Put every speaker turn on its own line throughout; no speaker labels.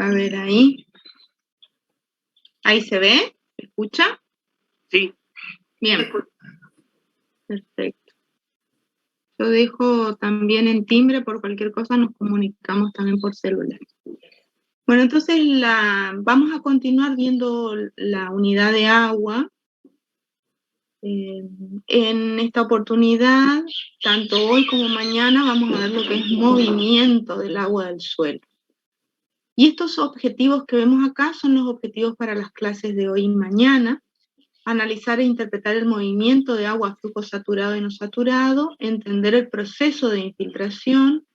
A ver ahí. ¿Ahí se ve? ¿Se escucha?
Sí.
Bien. Perfecto. Yo dejo también en timbre, por cualquier cosa nos comunicamos también por celular. Bueno, entonces vamos a continuar viendo la unidad de agua. En esta oportunidad, tanto hoy como mañana, vamos a ver lo que es movimiento del agua del suelo. Y estos objetivos que vemos acá son los objetivos para las clases de hoy y mañana. Analizar e interpretar el movimiento de agua a flujo saturado y no saturado, entender el proceso de infiltración,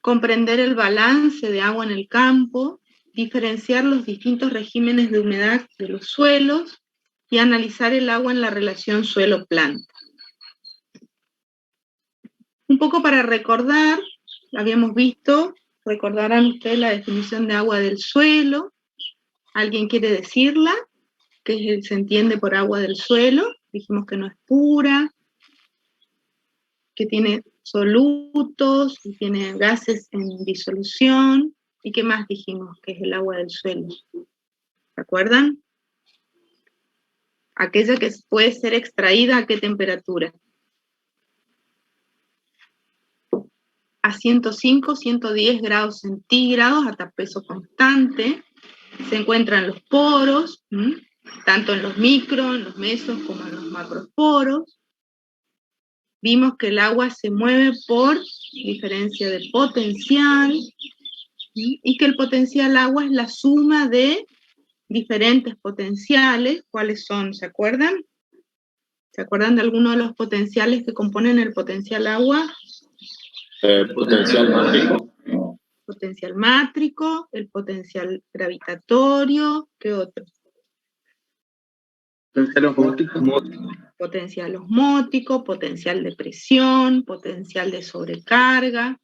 comprender el balance de agua en el campo, diferenciar los distintos regímenes de humedad de los suelos y analizar el agua en la relación suelo-planta. Un poco para recordar, habíamos visto, recordarán ustedes la definición de agua del suelo. ¿Alguien quiere decirla? ¿Qué se entiende por agua del suelo? Dijimos que no es pura, que tiene solutos, y tiene gases en disolución. ¿Y qué más dijimos que es el agua del suelo? ¿Se acuerdan? Aquella que puede ser extraída ¿a qué temperatura? A 105, 110 grados centígrados, hasta peso constante. Se encuentran los poros, tanto en los micro, en los mesos, como en los macroporos. Vimos que el agua se mueve por diferencia de potencial, y que el potencial agua es la suma de diferentes potenciales. ¿Cuáles son? ¿Se acuerdan? ¿Se acuerdan de alguno de los potenciales que componen el potencial agua?
Potencial mátrico.
Potencial mátrico, el potencial gravitatorio, ¿qué otro?
Potencial osmótico.
Potencial osmótico, potencial de presión, potencial de sobrecarga.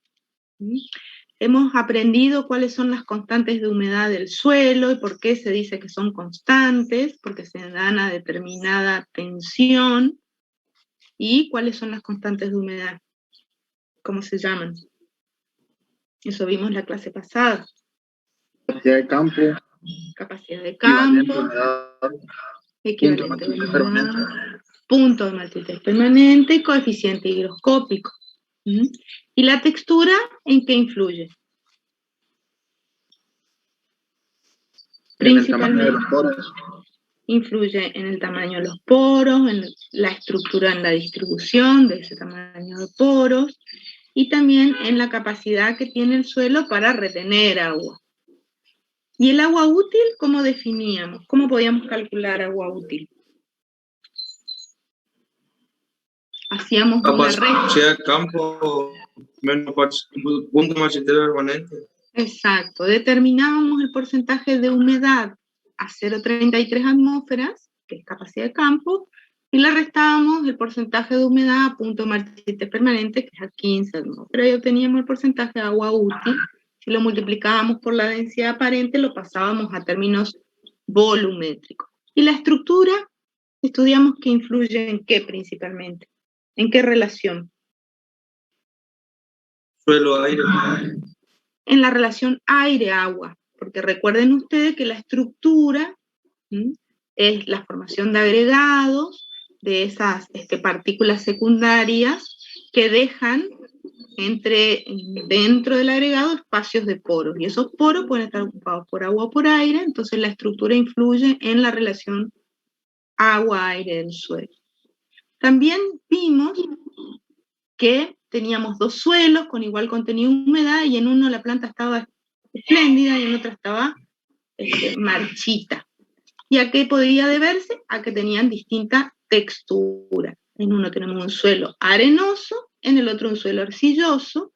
Hemos aprendido cuáles son las constantes de humedad del suelo y por qué se dice que son constantes, porque se dan a determinada tensión. ¿Y cuáles son las constantes de humedad? ¿Cómo se llaman? Eso vimos la clase pasada.
Capacidad de campo.
Capacidad de campo. Equivalente de humedad. Punto de marchitez permanente y coeficiente higroscópico. ¿Y la textura en qué influye? Principalmente influye en el tamaño de los poros, en la estructura, en la distribución de ese tamaño de poros, y también en la capacidad que tiene el suelo para retener agua. ¿Y el agua útil cómo definíamos? ¿Cómo podíamos calcular agua útil? Hacíamos una regla.
Capacidad de campo menos punto de marchitez permanente.
Exacto, determinábamos el porcentaje de humedad a 0,33 atmósferas, que es capacidad de campo, y le restábamos el porcentaje de humedad a punto de marchitez permanente, que es a 15 atmósferas, y obteníamos el porcentaje de agua útil. Si lo multiplicábamos por la densidad aparente, lo pasábamos a términos volumétricos. Y la estructura, estudiamos que influye en qué principalmente, en qué relación.
Suelo, aire.
En la relación aire-agua, porque recuerden ustedes que la estructura es la formación de agregados, de esas partículas secundarias que dejan dentro del agregado espacios de poros, y esos poros pueden estar ocupados por agua o por aire. Entonces la estructura influye en la relación agua-aire del suelo. También vimos que teníamos dos suelos con igual contenido de humedad, y en uno la planta estaba espléndida y en otro estaba marchita. ¿Y a qué podría deberse? A que tenían distinta textura. En uno tenemos un suelo arenoso, en el otro un suelo arcilloso,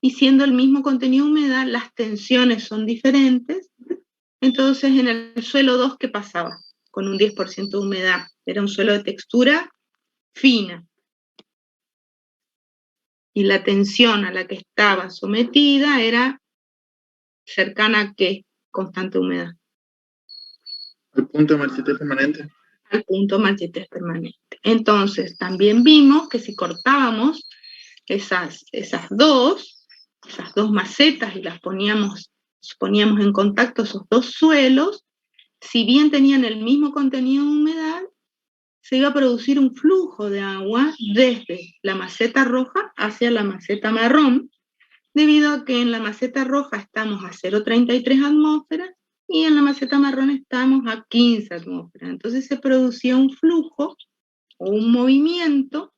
y siendo el mismo contenido de humedad, las tensiones son diferentes. Entonces en el suelo 2, ¿qué pasaba? Con un 10% de humedad, era un suelo de textura fina. Y la tensión a la que estaba sometida era cercana a ¿qué? Constante humedad.
Al punto de marchitez permanente.
Al punto de marchitez permanente. Entonces, también vimos que si cortábamos esas dos macetas y las poníamos poníamos en contacto esos dos suelos, si bien tenían el mismo contenido de humedad, se iba a producir un flujo de agua desde la maceta roja hacia la maceta marrón, debido a que en la maceta roja estamos a 0,33 atmósferas y en la maceta marrón estamos a 15 atmósferas. Entonces se producía un flujo o un movimiento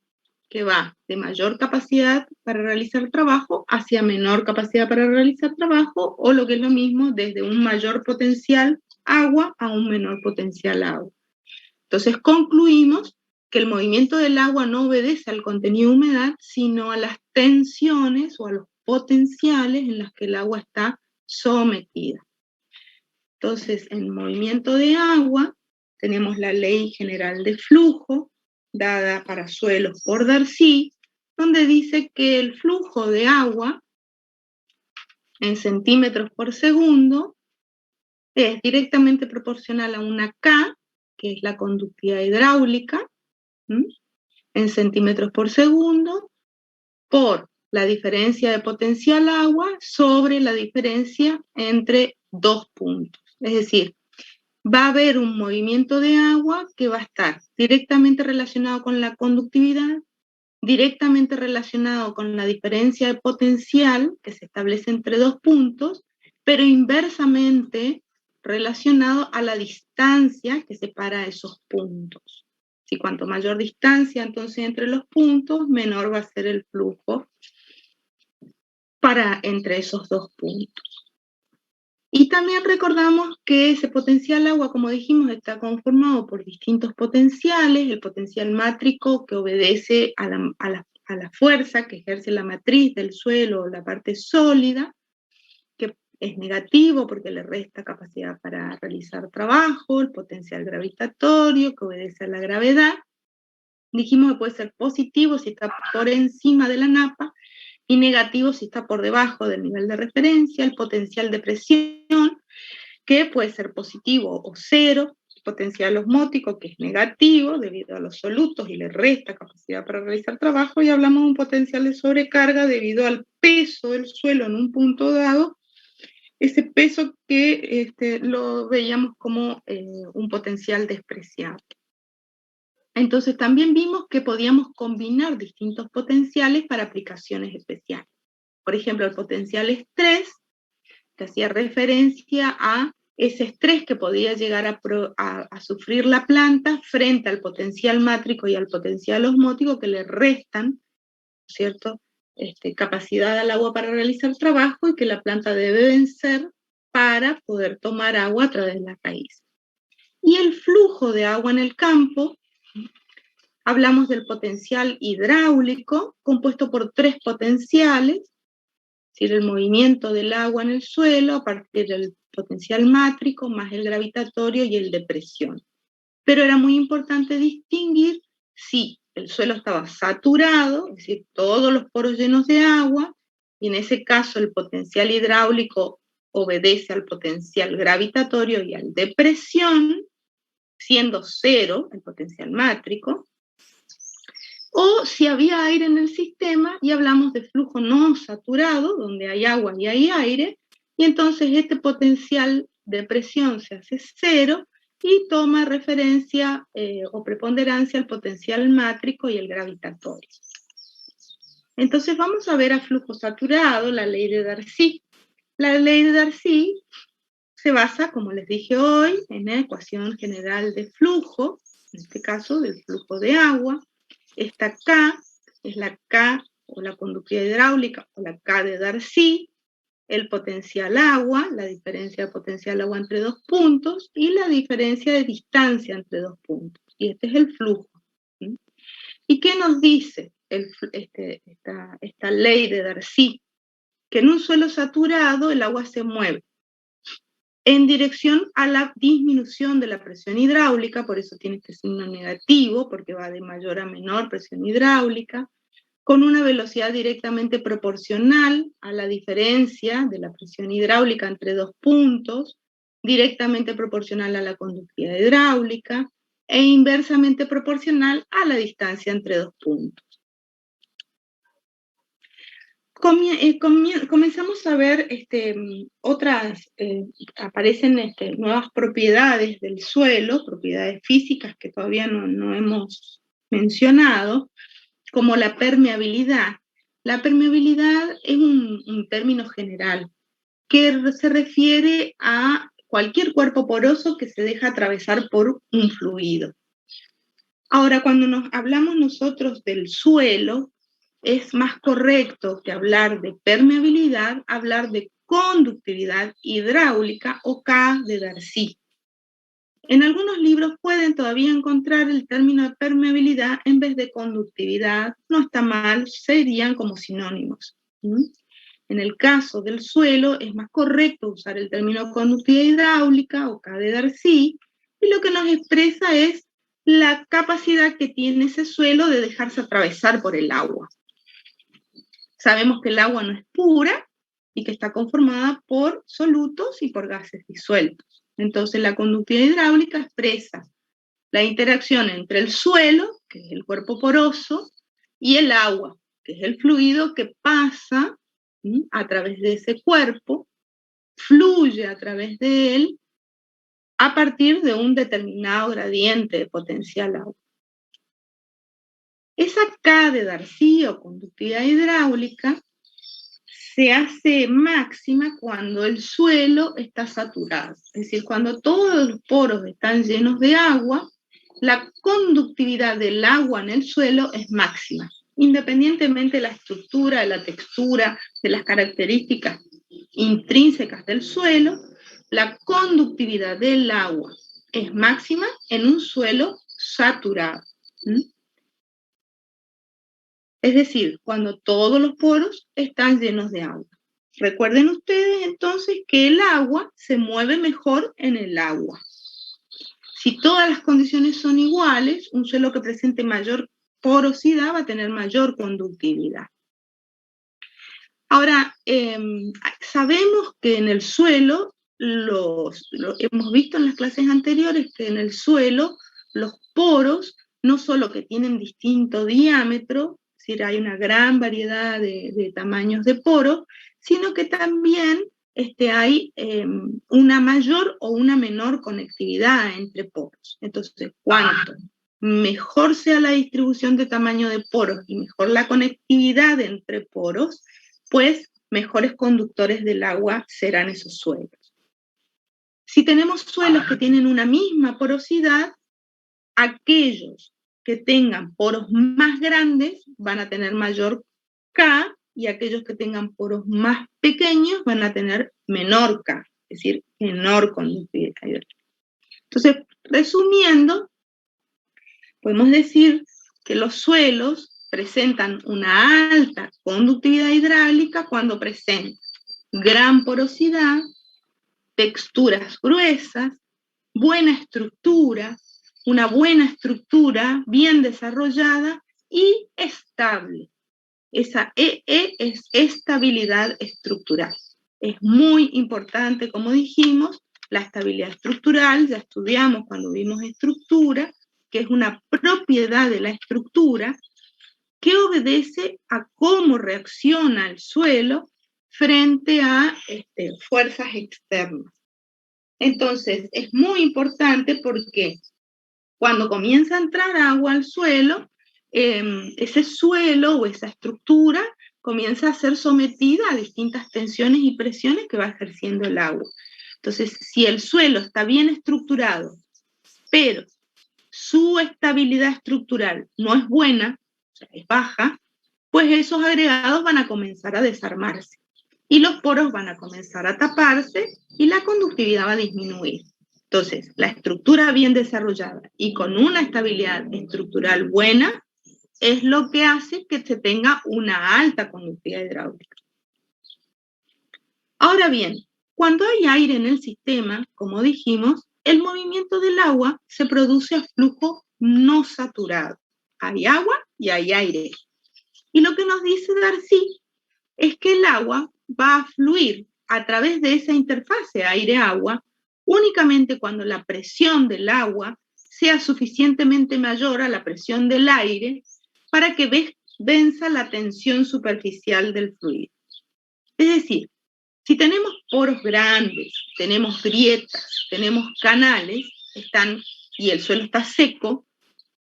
que va de mayor capacidad para realizar trabajo hacia menor capacidad para realizar trabajo, o lo que es lo mismo, desde un mayor potencial agua a un menor potencial agua. Entonces concluimos que el movimiento del agua no obedece al contenido de humedad, sino a las tensiones o a los potenciales en las que el agua está sometida. Entonces, en movimiento de agua, tenemos la ley general de flujo, dada para suelos por Darcy, donde dice que el flujo de agua en centímetros por segundo es directamente proporcional a una K, que es la conductividad hidráulica, en centímetros por segundo, por la diferencia de potencial agua sobre la diferencia entre dos puntos. Es decir, va a haber un movimiento de agua que va a estar directamente relacionado con la conductividad, directamente relacionado con la diferencia de potencial que se establece entre dos puntos, pero inversamente relacionado a la distancia que separa esos puntos. Si cuanto mayor distancia entonces entre los puntos, menor va a ser el flujo entre esos dos puntos. Y también recordamos que ese potencial agua, como dijimos, está conformado por distintos potenciales: el potencial mátrico, que obedece a la fuerza que ejerce la matriz del suelo o la parte sólida, que es negativo porque le resta capacidad para realizar trabajo; el potencial gravitatorio, que obedece a la gravedad. Dijimos que puede ser positivo si está por encima de la napa, y negativo si está por debajo del nivel de referencia; el potencial de presión, que puede ser positivo o cero; el potencial osmótico, que es negativo debido a los solutos y le resta capacidad para realizar trabajo; y hablamos de un potencial de sobrecarga debido al peso del suelo en un punto dado, ese peso que lo veíamos como un potencial despreciable. Entonces también vimos que podíamos combinar distintos potenciales para aplicaciones especiales. Por ejemplo, el potencial estrés, que hacía referencia a ese estrés que podía llegar a sufrir la planta frente al potencial mátrico y al potencial osmótico, que le restan, ¿cierto?, capacidad al agua para realizar trabajo, y que la planta debe vencer para poder tomar agua a través de la raíz. Y el flujo de agua en el campo, hablamos del potencial hidráulico, compuesto por tres potenciales: es decir, el movimiento del agua en el suelo a partir del potencial mátrico, más el gravitatorio y el de presión. Pero era muy importante distinguir si el suelo estaba saturado, es decir, todos los poros llenos de agua, y en ese caso el potencial hidráulico obedece al potencial gravitatorio y al de presión, siendo cero el potencial mátrico; o si había aire en el sistema, y hablamos de flujo no saturado, donde hay agua y hay aire, y entonces este potencial de presión se hace cero y toma referencia o preponderancia al potencial mátrico y el gravitatorio. Entonces vamos a ver a flujo saturado, la ley de Darcy. La ley de Darcy se basa, como les dije hoy, en la ecuación general de flujo, en este caso del flujo de agua. Esta K es la K o la conductividad hidráulica, o la K de Darcy, el potencial agua, la diferencia de potencial agua entre dos puntos, y la diferencia de distancia entre dos puntos. Y este es el flujo. ¿Sí? ¿Y qué nos dice esta ley de Darcy? Que en un suelo saturado el agua se mueve en dirección a la disminución de la presión hidráulica, por eso tiene este signo negativo, porque va de mayor a menor presión hidráulica, con una velocidad directamente proporcional a la diferencia de la presión hidráulica entre dos puntos, directamente proporcional a la conductividad hidráulica, e inversamente proporcional a la distancia entre dos puntos. comenzamos a ver aparecen nuevas propiedades del suelo, propiedades físicas que todavía no hemos mencionado, como la permeabilidad. La permeabilidad es un término general que se refiere a cualquier cuerpo poroso que se deja atravesar por un fluido. Ahora, cuando hablamos nosotros del suelo, es más correcto que hablar de permeabilidad, hablar de conductividad hidráulica o K de Darcy. En algunos libros pueden todavía encontrar el término de permeabilidad en vez de conductividad. No está mal, serían como sinónimos. En el caso del suelo es más correcto usar el término conductividad hidráulica o K de Darcy, y lo que nos expresa es la capacidad que tiene ese suelo de dejarse atravesar por el agua. Sabemos que el agua no es pura y que está conformada por solutos y por gases disueltos. Entonces la conductividad hidráulica expresa la interacción entre el suelo, que es el cuerpo poroso, y el agua, que es el fluido que pasa a través de ese cuerpo, fluye a través de él a partir de un determinado gradiente de potencial agua. Esa K de Darcy o conductividad hidráulica se hace máxima cuando el suelo está saturado, es decir, cuando todos los poros están llenos de agua, la conductividad del agua en el suelo es máxima, independientemente de la estructura, de la textura, de las características intrínsecas del suelo, la conductividad del agua es máxima en un suelo saturado. Es decir, cuando todos los poros están llenos de agua. Recuerden ustedes entonces que el agua se mueve mejor en el agua. Si todas las condiciones son iguales, un suelo que presente mayor porosidad va a tener mayor conductividad. Ahora, sabemos que en el suelo, hemos visto en las clases anteriores que en el suelo los poros no solo que tienen distinto diámetro, es decir, hay una gran variedad de tamaños de poros, sino que también hay una mayor o una menor conectividad entre poros. Entonces, cuanto mejor sea la distribución de tamaño de poros y mejor la conectividad entre poros, pues mejores conductores del agua serán esos suelos. Si tenemos suelos que tienen una misma porosidad, aquellos que tengan poros más grandes van a tener mayor K y aquellos que tengan poros más pequeños van a tener menor K, es decir, menor conductividad hidráulica. Entonces, resumiendo, podemos decir que los suelos presentan una alta conductividad hidráulica cuando presentan gran porosidad, texturas gruesas, buena estructura, una buena estructura bien desarrollada y estable. Esa EE es estabilidad estructural. Es muy importante, como dijimos, la estabilidad estructural, ya estudiamos cuando vimos estructura, que es una propiedad de la estructura que obedece a cómo reacciona el suelo frente a fuerzas externas. Entonces, es muy importante porque cuando comienza a entrar agua al suelo, ese suelo o esa estructura comienza a ser sometida a distintas tensiones y presiones que va ejerciendo el agua. Entonces, si el suelo está bien estructurado, pero su estabilidad estructural no es buena, o sea, es baja, pues esos agregados van a comenzar a desarmarse y los poros van a comenzar a taparse y la conductividad va a disminuir. Entonces, la estructura bien desarrollada y con una estabilidad estructural buena es lo que hace que se tenga una alta conductividad hidráulica. Ahora bien, cuando hay aire en el sistema, como dijimos, el movimiento del agua se produce a flujo no saturado. Hay agua y hay aire. Y lo que nos dice Darcy es que el agua va a fluir a través de esa interfase aire-agua únicamente cuando la presión del agua sea suficientemente mayor a la presión del aire para que venza la tensión superficial del fluido. Es decir, si tenemos poros grandes, tenemos grietas, tenemos canales, y el suelo está seco,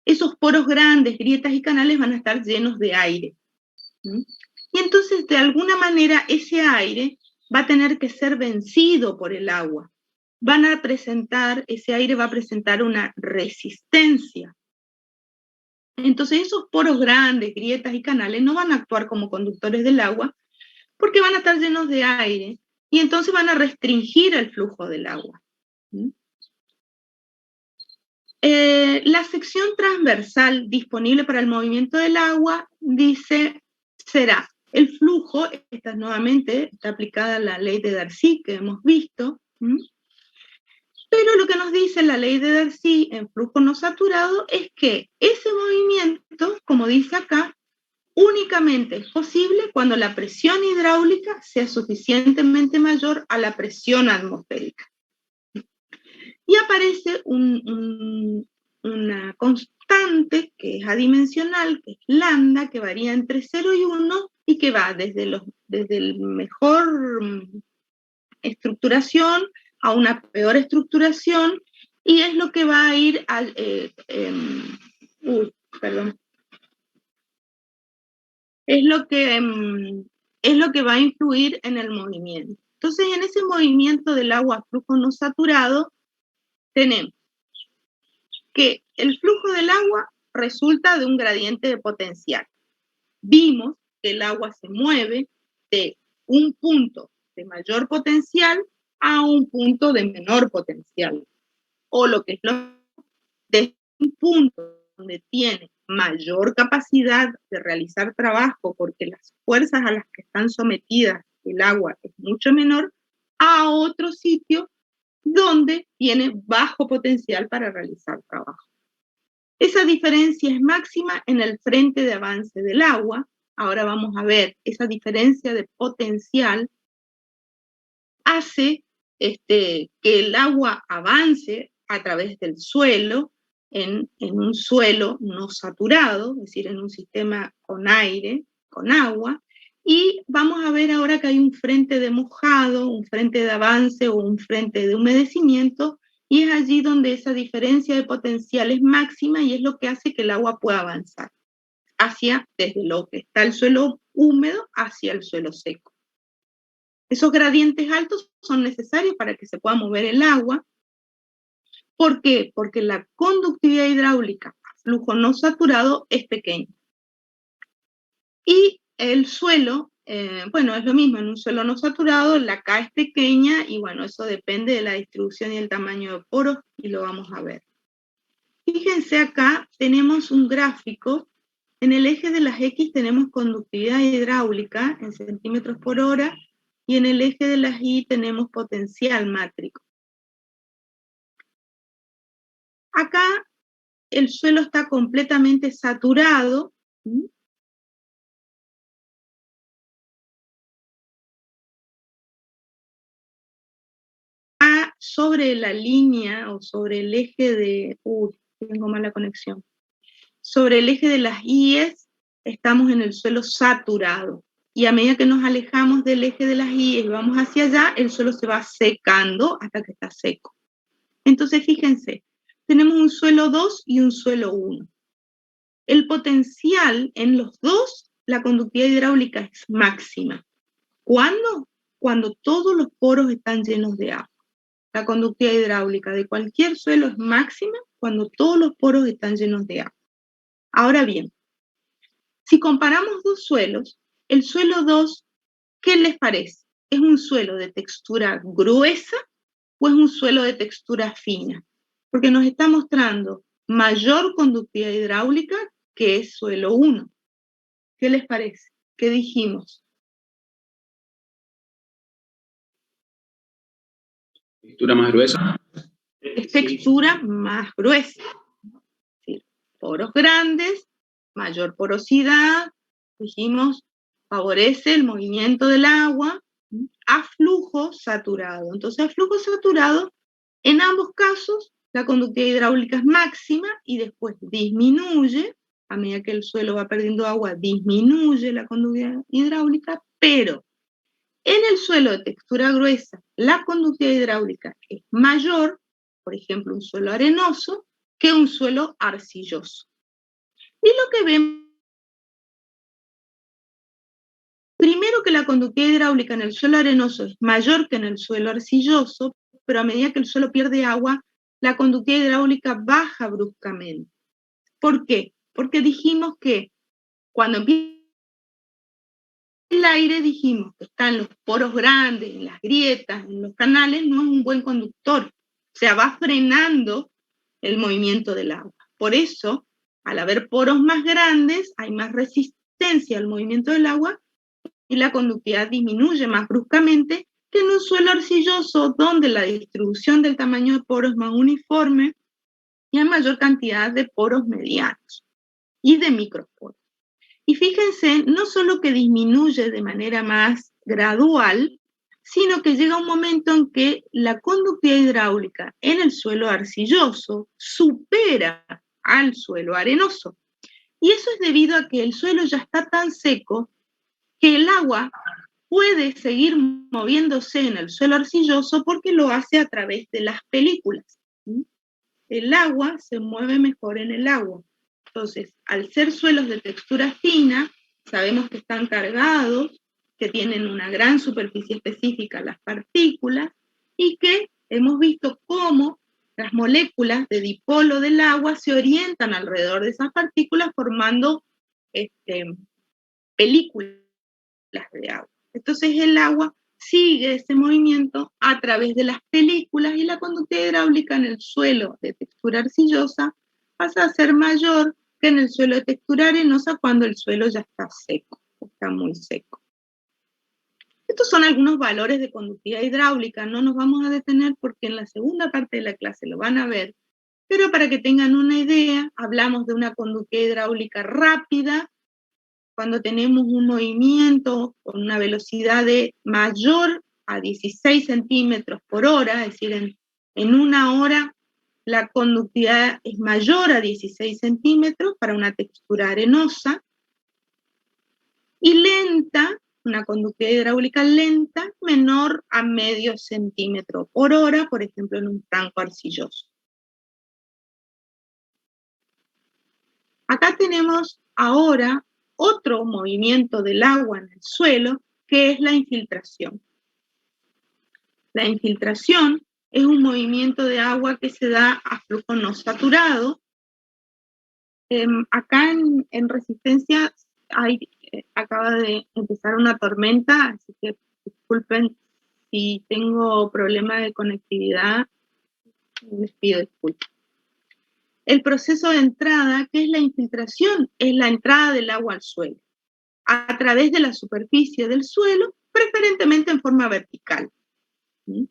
esos poros grandes, grietas y canales van a estar llenos de aire. Y entonces, de alguna manera, ese aire va a tener que ser vencido por el agua. Ese aire va a presentar una resistencia. Entonces, esos poros grandes, grietas y canales no van a actuar como conductores del agua porque van a estar llenos de aire y entonces van a restringir el flujo del agua. La sección transversal disponible para el movimiento del agua será el flujo, esta nuevamente está aplicada la ley de Darcy que hemos visto, pero lo que nos dice la ley de Darcy en flujo no saturado es que ese movimiento, como dice acá, únicamente es posible cuando la presión hidráulica sea suficientemente mayor a la presión atmosférica. Y aparece una constante que es adimensional, que es lambda, que varía entre 0 y 1 y que va desde el mejor estructuración a una peor estructuración, y es lo que va a ir es lo que va a influir en el movimiento. Entonces, en ese movimiento del agua a flujo no saturado, tenemos que el flujo del agua resulta de un gradiente de potencial. Vimos que el agua se mueve de un punto de mayor potencial a un punto de menor potencial. O lo que es de un punto donde tiene mayor capacidad de realizar trabajo porque las fuerzas a las que están sometidas el agua es mucho menor, a otro sitio donde tiene bajo potencial para realizar trabajo. Esa diferencia es máxima en el frente de avance del agua. Ahora vamos a ver, esa diferencia de potencial hace que el agua avance a través del suelo, en un suelo no saturado, es decir, en un sistema con aire, con agua, y vamos a ver ahora que hay un frente de mojado, un frente de avance o un frente de humedecimiento, y es allí donde esa diferencia de potencial es máxima y es lo que hace que el agua pueda avanzar desde lo que está el suelo húmedo hacia el suelo seco. Esos gradientes altos son necesarios para que se pueda mover el agua. ¿Por qué? Porque la conductividad hidráulica a flujo no saturado es pequeña. Y el suelo, es lo mismo, en un suelo no saturado la K es pequeña y bueno, eso depende de la distribución y el tamaño de poros y lo vamos a ver. Fíjense acá, tenemos un gráfico. En el eje de las X tenemos conductividad hidráulica en centímetros por hora y en el eje de las Y tenemos potencial mátrico. Acá el suelo está completamente saturado. Sobre la línea o sobre el eje de... tengo mala conexión. Sobre el eje de las I's estamos en el suelo saturado. Y a medida que nos alejamos del eje de las I's y vamos hacia allá, el suelo se va secando hasta que está seco. Entonces, fíjense, tenemos un suelo 2 y un suelo 1. El potencial en los dos, la conductividad hidráulica es máxima. ¿Cuándo? Cuando todos los poros están llenos de agua. La conductividad hidráulica de cualquier suelo es máxima cuando todos los poros están llenos de agua. Ahora bien, si comparamos dos suelos, el suelo 2, ¿qué les parece? ¿Es un suelo de textura gruesa o es un suelo de textura fina? Porque nos está mostrando mayor conductividad hidráulica que es suelo 1. ¿Qué les parece? ¿Qué dijimos?
Textura más gruesa.
Es textura más gruesa. Sí. Poros grandes, mayor porosidad, dijimos, favorece el movimiento del agua a flujo saturado. Entonces, a flujo saturado, en ambos casos, la conductividad hidráulica es máxima y después disminuye a medida que el suelo va perdiendo agua, disminuye la conductividad hidráulica, pero en el suelo de textura gruesa, la conductividad hidráulica es mayor, por ejemplo, un suelo arenoso, que un suelo arcilloso. Y lo que vemos, primero, que la conductividad hidráulica en el suelo arenoso es mayor que en el suelo arcilloso, pero a medida que el suelo pierde agua, la conductividad hidráulica baja bruscamente. ¿Por qué? Porque dijimos que cuando empieza el aire, dijimos que están los poros grandes, en las grietas, en los canales, no es un buen conductor. O sea, va frenando el movimiento del agua. Por eso, al haber poros más grandes, hay más resistencia al movimiento del agua y la conductividad disminuye más bruscamente que en un suelo arcilloso, donde la distribución del tamaño de poros es más uniforme y hay mayor cantidad de poros medianos y de microporos. Y fíjense, no solo que disminuye de manera más gradual, sino que llega un momento en que la conductividad hidráulica en el suelo arcilloso supera al suelo arenoso. Y eso es debido a que el suelo ya está tan seco que el agua puede seguir moviéndose en el suelo arcilloso porque lo hace a través de las películas. El agua se mueve mejor en el agua. Entonces, al ser suelos de textura fina, sabemos que están cargados, que tienen una gran superficie específica las partículas, y que hemos visto cómo las moléculas de dipolo del agua se orientan alrededor de esas partículas formando películas de agua. Entonces el agua sigue ese movimiento a través de las películas y la conductividad hidráulica en el suelo de textura arcillosa pasa a ser mayor que en el suelo de textura arenosa cuando el suelo ya está seco, está muy seco. Estos son algunos valores de conductividad hidráulica, no nos vamos a detener porque en la segunda parte de la clase lo van a ver, pero para que tengan una idea, hablamos de una conductividad hidráulica rápida, cuando tenemos un movimiento con una velocidad de mayor a 16 centímetros por hora, es decir, en una hora la conductividad es mayor a 16 centímetros para una textura arenosa, y lenta, una conductividad hidráulica lenta, menor a medio centímetro por hora, por ejemplo, en un franco arcilloso. Acá tenemos ahora otro movimiento del agua en el suelo, que es la infiltración. La infiltración es un movimiento de agua que se da a flujo no saturado. Acá en Resistencia acaba de empezar una tormenta, así que disculpen si tengo problema de conectividad, les pido disculpas. El proceso de entrada, ¿qué es la infiltración? Es la entrada del agua al suelo, a través de la superficie del suelo, preferentemente en forma vertical. ¿Sí?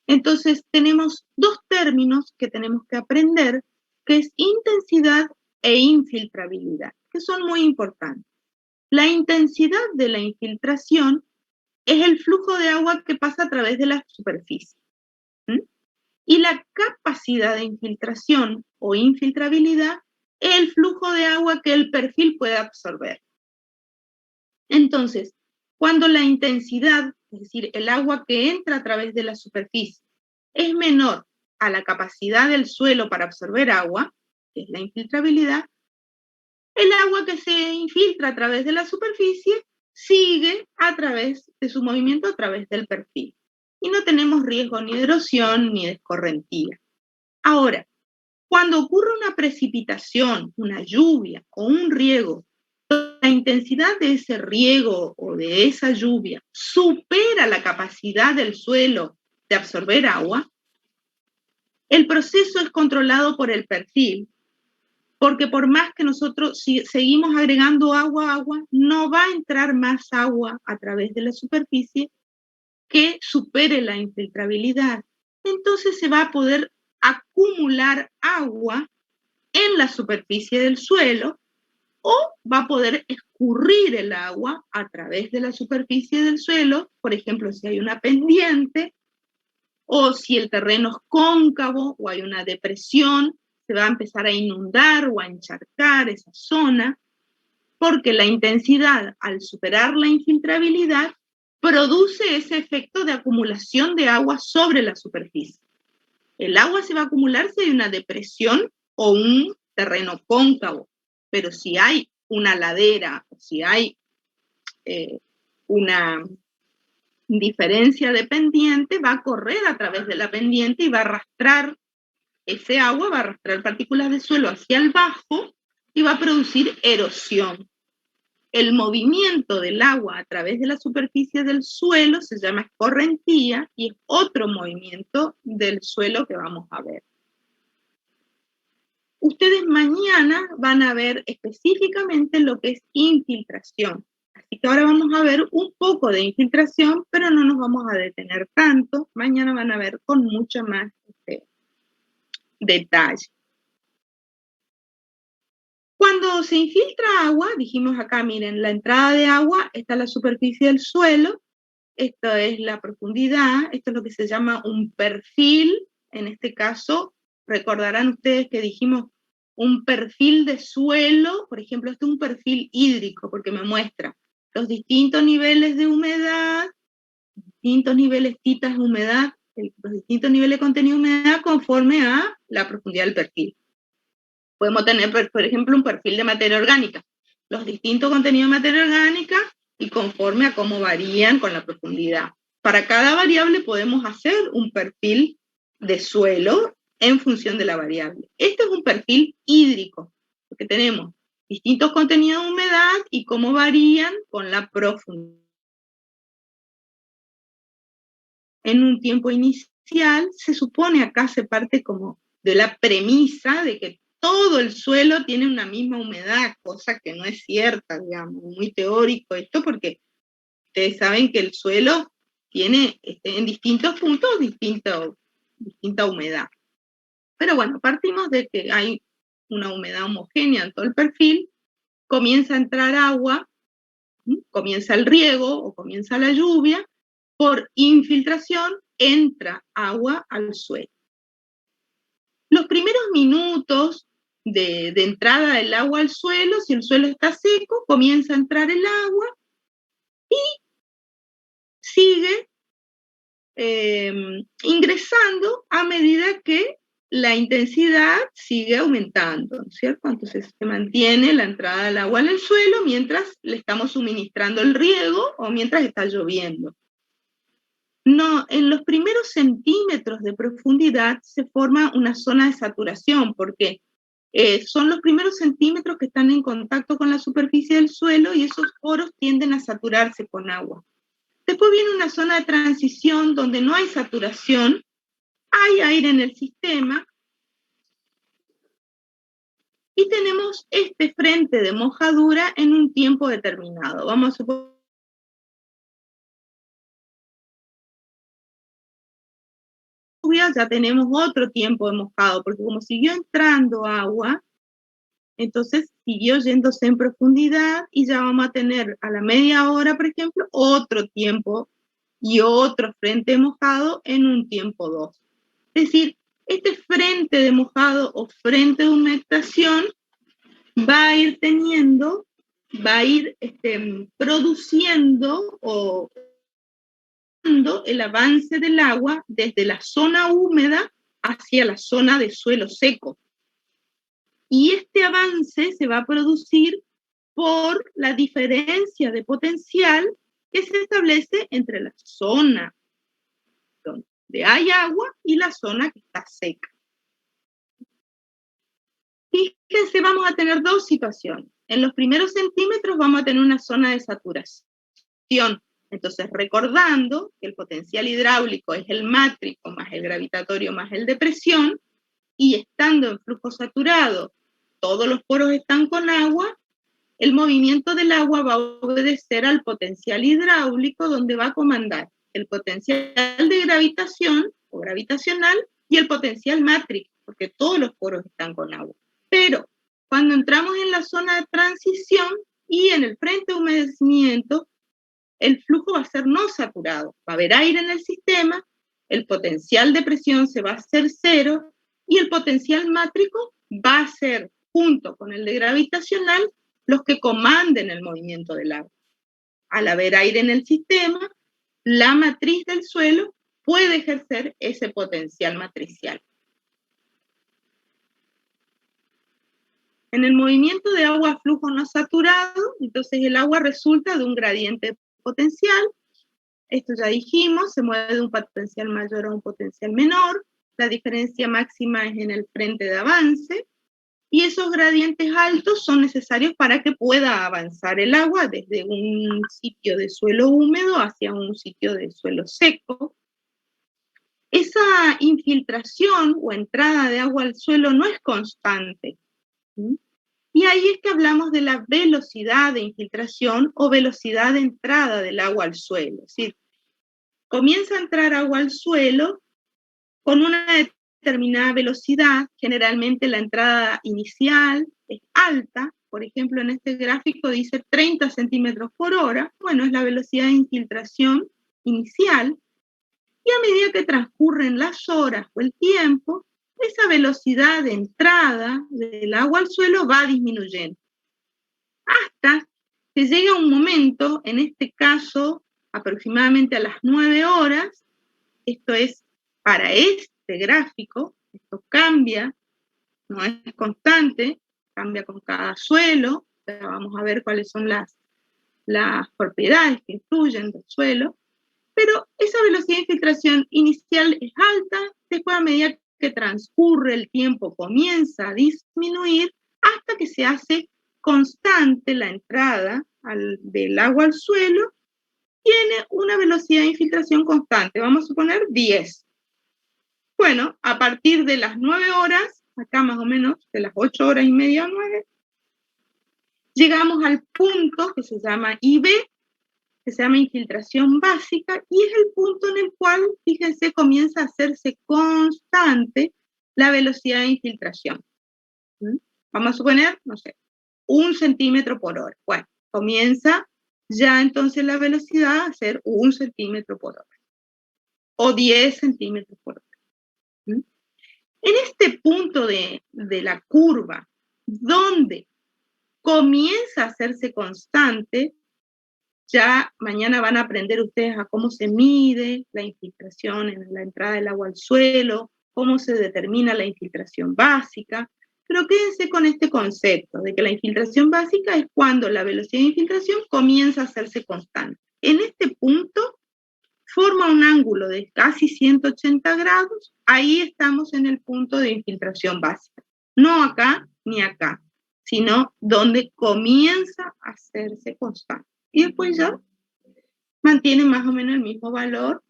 Entonces, tenemos dos términos que tenemos que aprender, que es intensidad e infiltrabilidad, que son muy importantes. La intensidad de la infiltración es el flujo de agua que pasa a través de la superficie. Y la capacidad de infiltración o infiltrabilidad es el flujo de agua que el perfil puede absorber. Entonces, cuando la intensidad, es decir, el agua que entra a través de la superficie, es menor a la capacidad del suelo para absorber agua, que es la infiltrabilidad, el agua que se infiltra a través de la superficie sigue a través de su movimiento a través del perfil. Y no tenemos riesgo ni de erosión ni de escorrentía. Ahora, cuando ocurre una precipitación, una lluvia o un riego, la intensidad de ese riego o de esa lluvia supera la capacidad del suelo de absorber agua, el proceso es controlado por el perfil, porque por más que nosotros seguimos agregando agua, no va a entrar más agua a través de la superficie que supere la infiltrabilidad. Entonces se va a poder acumular agua en la superficie del suelo o va a poder escurrir el agua a través de la superficie del suelo, por ejemplo, si hay una pendiente o si el terreno es cóncavo o hay una depresión, se va a empezar a inundar o a encharcar esa zona, porque la intensidad, al superar la infiltrabilidad, produce ese efecto de acumulación de agua sobre la superficie. El agua se va a acumular si hay una depresión o un terreno cóncavo, pero si hay una ladera, o si hay una diferencia de pendiente, va a correr a través de la pendiente y va a arrastrar ese agua, va a arrastrar partículas de suelo hacia el bajo y va a producir erosión. El movimiento del agua a través de la superficie del suelo se llama escorrentía y es otro movimiento del suelo que vamos a ver. Ustedes mañana van a ver específicamente lo que es infiltración. Así que ahora vamos a ver un poco de infiltración, pero no nos vamos a detener tanto. Mañana van a ver con mucho más detalle. Cuando se infiltra agua, dijimos acá, miren, la entrada de agua, está la superficie del suelo, esto es la profundidad, esto es lo que se llama un perfil, en este caso, recordarán ustedes que dijimos un perfil de suelo, por ejemplo, este es un perfil hídrico, porque me muestra los distintos niveles de humedad, distintos niveles titas de humedad, los distintos niveles de contenido de humedad conforme a la profundidad del perfil. Podemos tener, por ejemplo, un perfil de materia orgánica, los distintos contenidos de materia orgánica y conforme a cómo varían con la profundidad. Para cada variable podemos hacer un perfil de suelo en función de la variable. Este es un perfil hídrico, porque tenemos distintos contenidos de humedad y cómo varían con la profundidad. En un tiempo inicial, se supone acá se parte como de la premisa de que todo el suelo tiene una misma humedad, cosa que no es cierta, digamos, muy teórico esto, porque ustedes saben que el suelo tiene en distintos puntos distinta humedad. Pero bueno, partimos de que hay una humedad homogénea en todo el perfil, comienza a entrar agua, comienza el riego o comienza la lluvia, por infiltración entra agua al suelo. Los primeros minutos de entrada del agua al suelo, si el suelo está seco, comienza a entrar el agua y sigue ingresando a medida que la intensidad sigue aumentando, ¿no es cierto? Entonces se mantiene la entrada del agua al suelo mientras le estamos suministrando el riego o mientras está lloviendo. No, en los primeros centímetros de profundidad se forma una zona de saturación, porque son los primeros centímetros que están en contacto con la superficie del suelo y esos poros tienden a saturarse con agua. Después viene una zona de transición donde no hay saturación, hay aire en el sistema, y tenemos este frente de mojadura en un tiempo determinado. Vamos a suponer ya tenemos otro tiempo de mojado, porque como siguió entrando agua, entonces siguió yéndose en profundidad y ya vamos a tener a la media hora, por ejemplo, otro tiempo y otro frente mojado en un tiempo 2. Es decir, este frente de mojado o frente de humectación va a ir teniendo, va a ir produciendo o el avance del agua desde la zona húmeda hacia la zona de suelo seco. Y este avance se va a producir por la diferencia de potencial que se establece entre la zona donde hay agua y la zona que está seca. Fíjense, vamos a tener dos situaciones. En los primeros centímetros vamos a tener una zona de saturación. Entonces, recordando que el potencial hidráulico es el mátrico más el gravitatorio más el de presión, y estando en flujo saturado, todos los poros están con agua, el movimiento del agua va a obedecer al potencial hidráulico, donde va a comandar el potencial de gravitación o gravitacional y el potencial mátrico, porque todos los poros están con agua. Pero cuando entramos en la zona de transición y en el frente de humedecimiento, el flujo va a ser no saturado, va a haber aire en el sistema, el potencial de presión se va a hacer cero y el potencial mátrico va a ser, junto con el de gravitacional, los que comanden el movimiento del agua. Al haber aire en el sistema, la matriz del suelo puede ejercer ese potencial matricial. En el movimiento de agua a flujo no saturado, entonces el agua resulta de un gradiente potencial. Esto ya dijimos, se mueve de un potencial mayor a un potencial menor. La diferencia máxima es en el frente de avance. Y esos gradientes altos son necesarios para que pueda avanzar el agua desde un sitio de suelo húmedo hacia un sitio de suelo seco. Esa infiltración o entrada de agua al suelo no es constante. Y ahí es que hablamos de la velocidad de infiltración o velocidad de entrada del agua al suelo. Es decir, comienza a entrar agua al suelo con una determinada velocidad, generalmente la entrada inicial es alta, por ejemplo en este gráfico dice 30 centímetros por hora, bueno, es la velocidad de infiltración inicial, y a medida que transcurren las horas o el tiempo, esa velocidad de entrada del agua al suelo va disminuyendo, hasta que llega un momento, en este caso aproximadamente a las 9 horas, esto es para este gráfico, esto cambia, no es constante, cambia con cada suelo, ya vamos a ver cuáles son las propiedades que influyen del suelo, pero esa velocidad de infiltración inicial es alta, después a medida que transcurre el tiempo comienza a disminuir hasta que se hace constante la entrada del agua al suelo, tiene una velocidad de infiltración constante, vamos a suponer 10. Bueno, a partir de las 9 horas, acá más o menos, de las 8 horas y media a 9, llegamos al punto que se llama IB, que se llama infiltración básica, y es el punto en el cual, fíjense, comienza a hacerse constante la velocidad de infiltración. Vamos a suponer, no sé, 1 centímetro por hora. Bueno, comienza ya entonces la velocidad a ser 1 centímetro por hora, o 10 centímetros por hora. En este punto de la curva, donde comienza a hacerse constante, ya mañana van a aprender ustedes a cómo se mide la infiltración en la entrada del agua al suelo, cómo se determina la infiltración básica, pero quédense con este concepto de que la infiltración básica es cuando la velocidad de infiltración comienza a hacerse constante. En este punto forma un ángulo de casi 180 grados, ahí estamos en el punto de infiltración básica. No acá ni acá, sino donde comienza a hacerse constante. Y después ya mantiene más o menos el mismo valor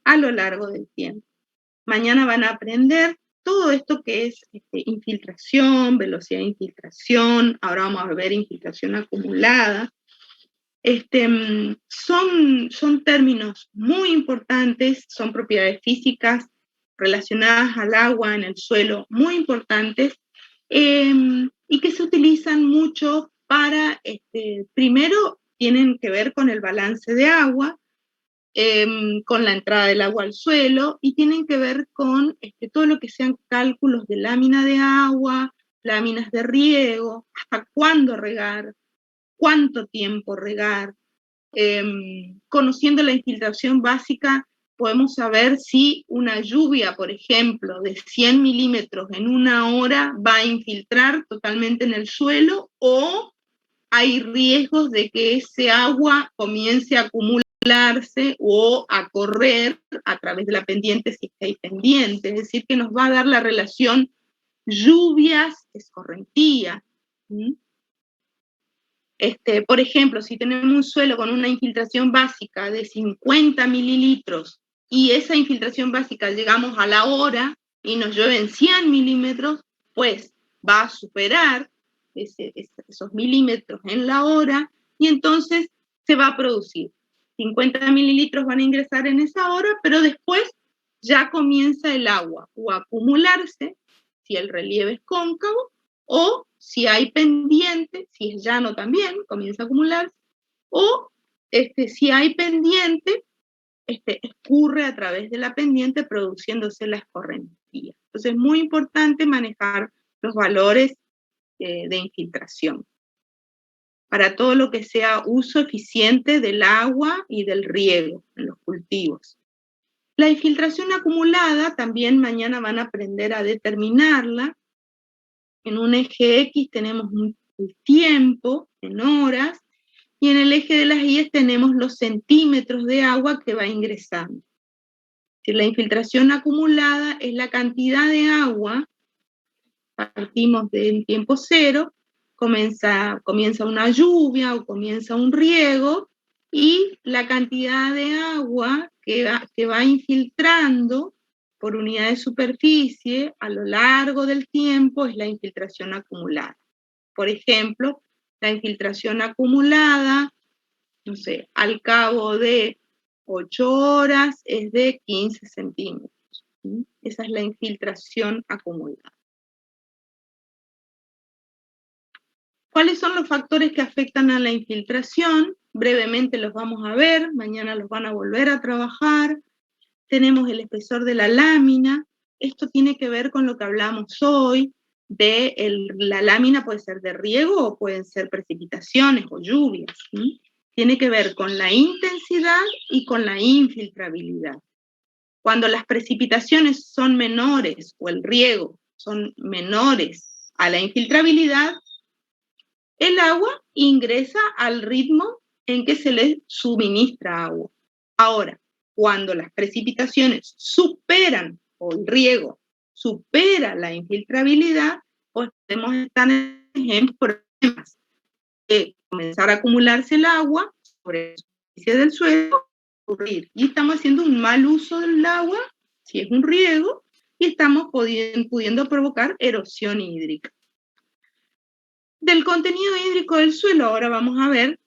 a lo largo del tiempo. Mañana van a aprender todo esto que es infiltración, velocidad de infiltración, ahora vamos a ver infiltración acumulada. Son términos muy importantes, son propiedades físicas relacionadas al agua en el suelo muy importantes, y que se utilizan mucho para, primero tienen que ver con el balance de agua, con la entrada del agua al suelo, y tienen que ver con todo lo que sean cálculos de lámina de agua, láminas de riego, hasta cuándo regar, cuánto tiempo regar. Conociendo la infiltración básica, podemos saber si una lluvia, por ejemplo, de 100 milímetros en una hora va a infiltrar totalmente en el suelo, o hay riesgos de que ese agua comience a acumularse o a correr a través de la pendiente si hay pendiente, es decir, que nos va a dar la relación lluvias-escorrentía. Por ejemplo, si tenemos un suelo con una infiltración básica de 50 mililitros y esa infiltración básica llegamos a la hora y nos llueven 100 milímetros, pues va a superar esos milímetros en la hora, y entonces se va a producir. 50 mililitros van a ingresar en esa hora, pero después ya comienza el agua o a acumularse, si el relieve es cóncavo, o si hay pendiente, si es llano también, comienza a acumularse, o si hay pendiente, escurre a través de la pendiente produciéndose la escorrentía. Entonces es muy importante manejar los valores de infiltración, para todo lo que sea uso eficiente del agua y del riego en los cultivos. La infiltración acumulada también mañana van a aprender a determinarla. En un eje X tenemos el tiempo en horas, y en el eje de las Y tenemos los centímetros de agua que va ingresando. Si la infiltración acumulada es la cantidad de agua, partimos del tiempo cero, comienza una lluvia o comienza un riego, y la cantidad de agua que va infiltrando por unidad de superficie a lo largo del tiempo es la infiltración acumulada. Por ejemplo, la infiltración acumulada, no sé, al cabo de 8 horas es de 15 centímetros. ¿Sí? Esa es la infiltración acumulada. ¿Cuáles son los factores que afectan a la infiltración? Brevemente los vamos a ver, mañana los van a volver a trabajar. Tenemos el espesor de la lámina. Esto tiene que ver con lo que hablamos hoy, la lámina puede ser de riego o pueden ser precipitaciones o lluvias. ¿Sí? Tiene que ver con la intensidad y con la infiltrabilidad. Cuando las precipitaciones son menores o el riego son menores a la infiltrabilidad, el agua ingresa al ritmo en que se le suministra agua. Ahora, cuando las precipitaciones superan, o el riego supera la infiltrabilidad, pues podemos estar en problemas de comenzar a acumularse el agua sobre la superficie del suelo, ocurrir. Y estamos haciendo un mal uso del agua, si es un riego, y estamos pudiendo provocar erosión hídrica. Del contenido hídrico del suelo, ahora vamos a ver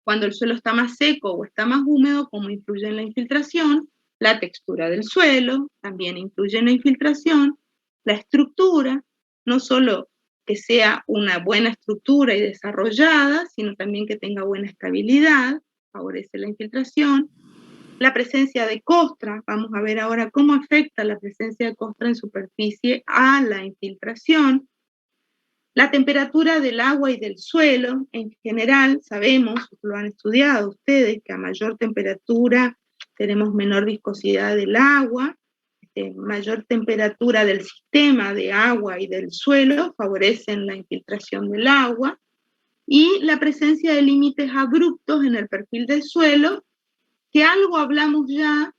cuando el suelo está más seco o está más húmedo, cómo influye en la infiltración. La textura del suelo también influye en la infiltración. La estructura, no solo que sea una buena estructura y desarrollada, sino también que tenga buena estabilidad, favorece la infiltración. La presencia de costra, vamos a ver ahora cómo afecta la presencia de costra en superficie a la infiltración. La temperatura del agua y del suelo, en general, sabemos, lo han estudiado ustedes, que a mayor temperatura tenemos menor viscosidad del agua, mayor temperatura del sistema de agua y del suelo favorecen la infiltración del agua, y la presencia de límites abruptos en el perfil del suelo, que algo hablamos ya,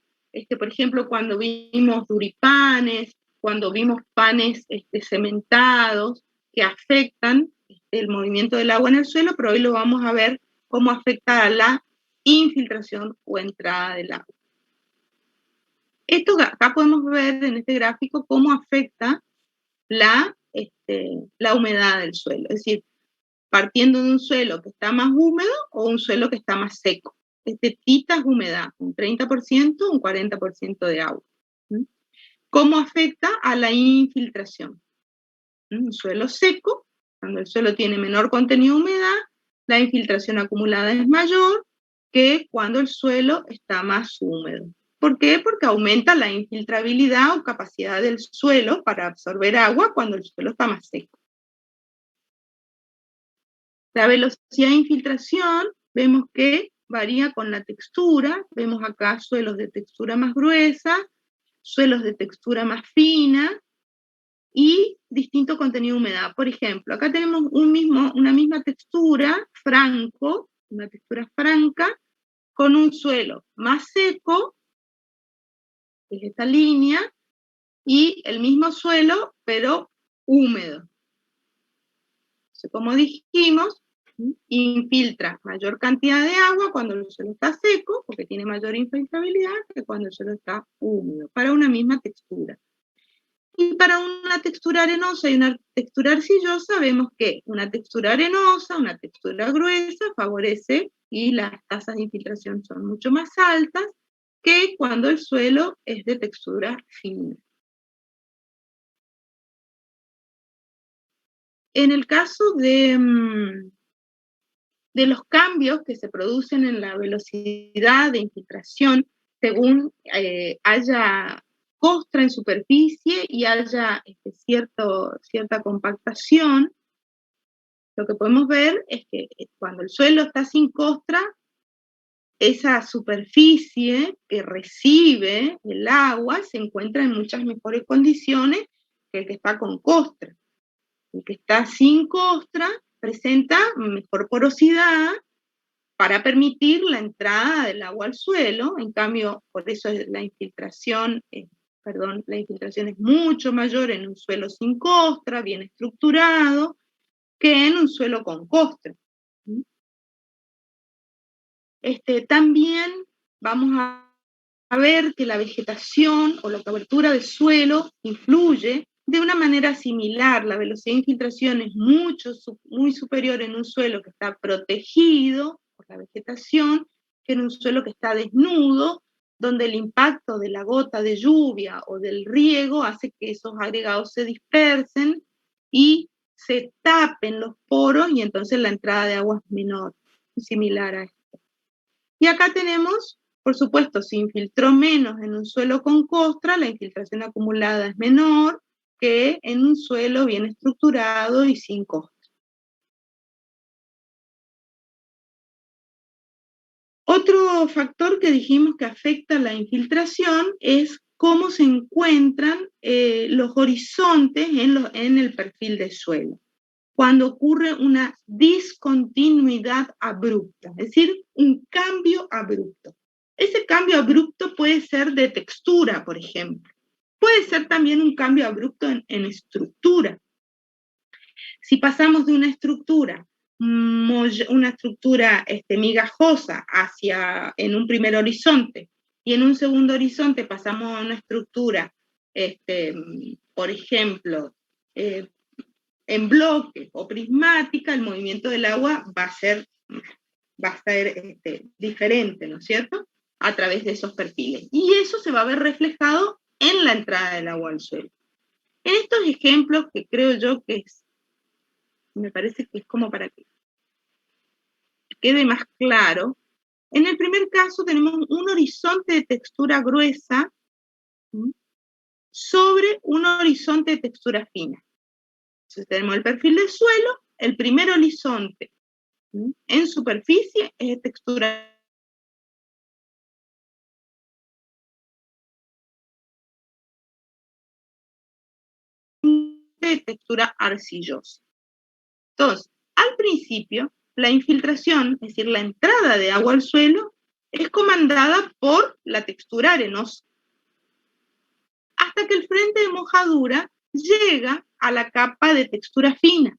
por ejemplo, cuando vimos duripanes, cuando vimos panes cementados, que afectan el movimiento del agua en el suelo, pero hoy lo vamos a ver cómo afecta a la infiltración o entrada del agua. Esto acá podemos ver en este gráfico cómo afecta la humedad del suelo, es decir, partiendo de un suelo que está más húmedo o un suelo que está más seco. Tita es humedad, un 30%, un 40% de agua. ¿Cómo afecta a la infiltración? Un suelo seco, cuando el suelo tiene menor contenido de humedad, la infiltración acumulada es mayor que cuando el suelo está más húmedo. ¿Por qué? Porque aumenta la infiltrabilidad o capacidad del suelo para absorber agua cuando el suelo está más seco. La velocidad de infiltración vemos que varía con la textura. Vemos acá suelos de textura más gruesa, suelos de textura más fina y distinto contenido de humedad. Por ejemplo, acá tenemos una misma textura, una textura franca, con un suelo más seco, que es esta línea, y el mismo suelo, pero húmedo. Entonces, como dijimos, infiltra mayor cantidad de agua cuando el suelo está seco, porque tiene mayor infiltrabilidad que cuando el suelo está húmedo, para una misma textura. Y para una textura arenosa y una textura arcillosa, vemos que una textura arenosa, una textura gruesa, favorece y las tasas de infiltración son mucho más altas que cuando el suelo es de textura fina. En el caso de los cambios que se producen en la velocidad de infiltración, según haya costra en superficie y haya cierta compactación, lo que podemos ver es que cuando el suelo está sin costra, esa superficie que recibe el agua se encuentra en muchas mejores condiciones que el que está con costra. El que está sin costra presenta mejor porosidad para permitir la entrada del agua al suelo. En cambio, por eso la infiltración es mucho mayor en un suelo sin costra, bien estructurado, que en un suelo con costra. También vamos a ver que la vegetación o la cobertura del suelo influye de una manera similar. La velocidad de infiltración es muy superior en un suelo que está protegido por la vegetación que en un suelo que está desnudo, donde el impacto de la gota de lluvia o del riego hace que esos agregados se dispersen y se tapen los poros, y entonces la entrada de agua es menor, similar a esto. Y acá tenemos, por supuesto, se infiltró menos en un suelo con costra, la infiltración acumulada es menor que en un suelo bien estructurado y sin costra. Otro factor que dijimos que afecta la infiltración es cómo se encuentran los horizontes en el perfil del suelo, cuando ocurre una discontinuidad abrupta, es decir, un cambio abrupto. Ese cambio abrupto puede ser de textura, por ejemplo. Puede ser también un cambio abrupto en estructura. Si pasamos de una estructura migajosa en un primer horizonte, y en un segundo horizonte pasamos a una estructura, por ejemplo, en bloque o prismática, el movimiento del agua va a ser diferente, ¿no es cierto?, a través de esos perfiles. Y eso se va a ver reflejado en la entrada del agua al suelo. En estos ejemplos, que creo yo que me parece que es como para que quede más claro, en el primer caso tenemos un horizonte de textura gruesa sobre un horizonte de textura fina. Entonces tenemos el perfil del suelo, el primer horizonte en superficie es de textura arcillosa. Entonces, al principio, la infiltración, es decir, la entrada de agua al suelo, es comandada por la textura arenosa, hasta que el frente de mojadura llega a la capa de textura fina.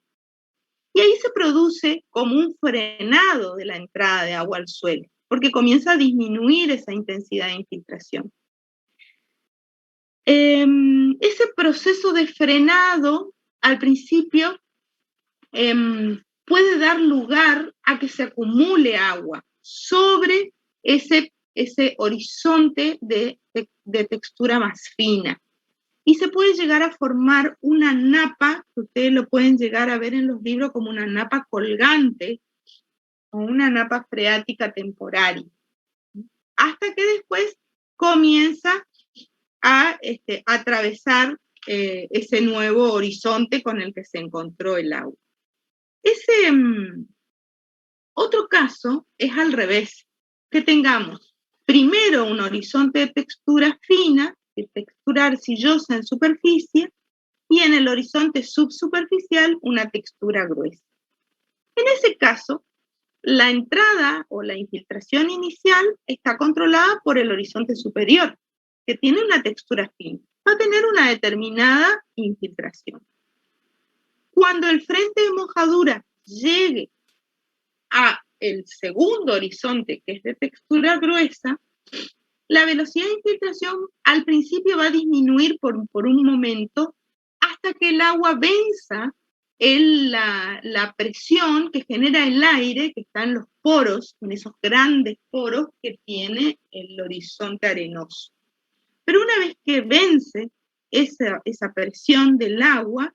Y ahí se produce como un frenado de la entrada de agua al suelo, porque comienza a disminuir esa intensidad de infiltración. Ese proceso de frenado, al principio, puede dar lugar a que se acumule agua sobre ese horizonte de textura más fina. Y se puede llegar a formar una napa, que ustedes lo pueden llegar a ver en los libros como una napa colgante, o una napa freática temporaria, hasta que después comienza a atravesar ese nuevo horizonte con el que se encontró el agua. Otro caso es al revés, que tengamos primero un horizonte de textura fina, de textura arcillosa en superficie, y en el horizonte subsuperficial una textura gruesa. En ese caso, la entrada o la infiltración inicial está controlada por el horizonte superior, que tiene una textura fina. Va a tener una determinada infiltración. Cuando el frente de mojadura llegue a el segundo horizonte, que es de textura gruesa, la velocidad de infiltración al principio va a disminuir por un momento hasta que el agua venza la presión que genera el aire que está en los poros, en esos grandes poros que tiene el horizonte arenoso. Pero una vez que vence esa presión del agua,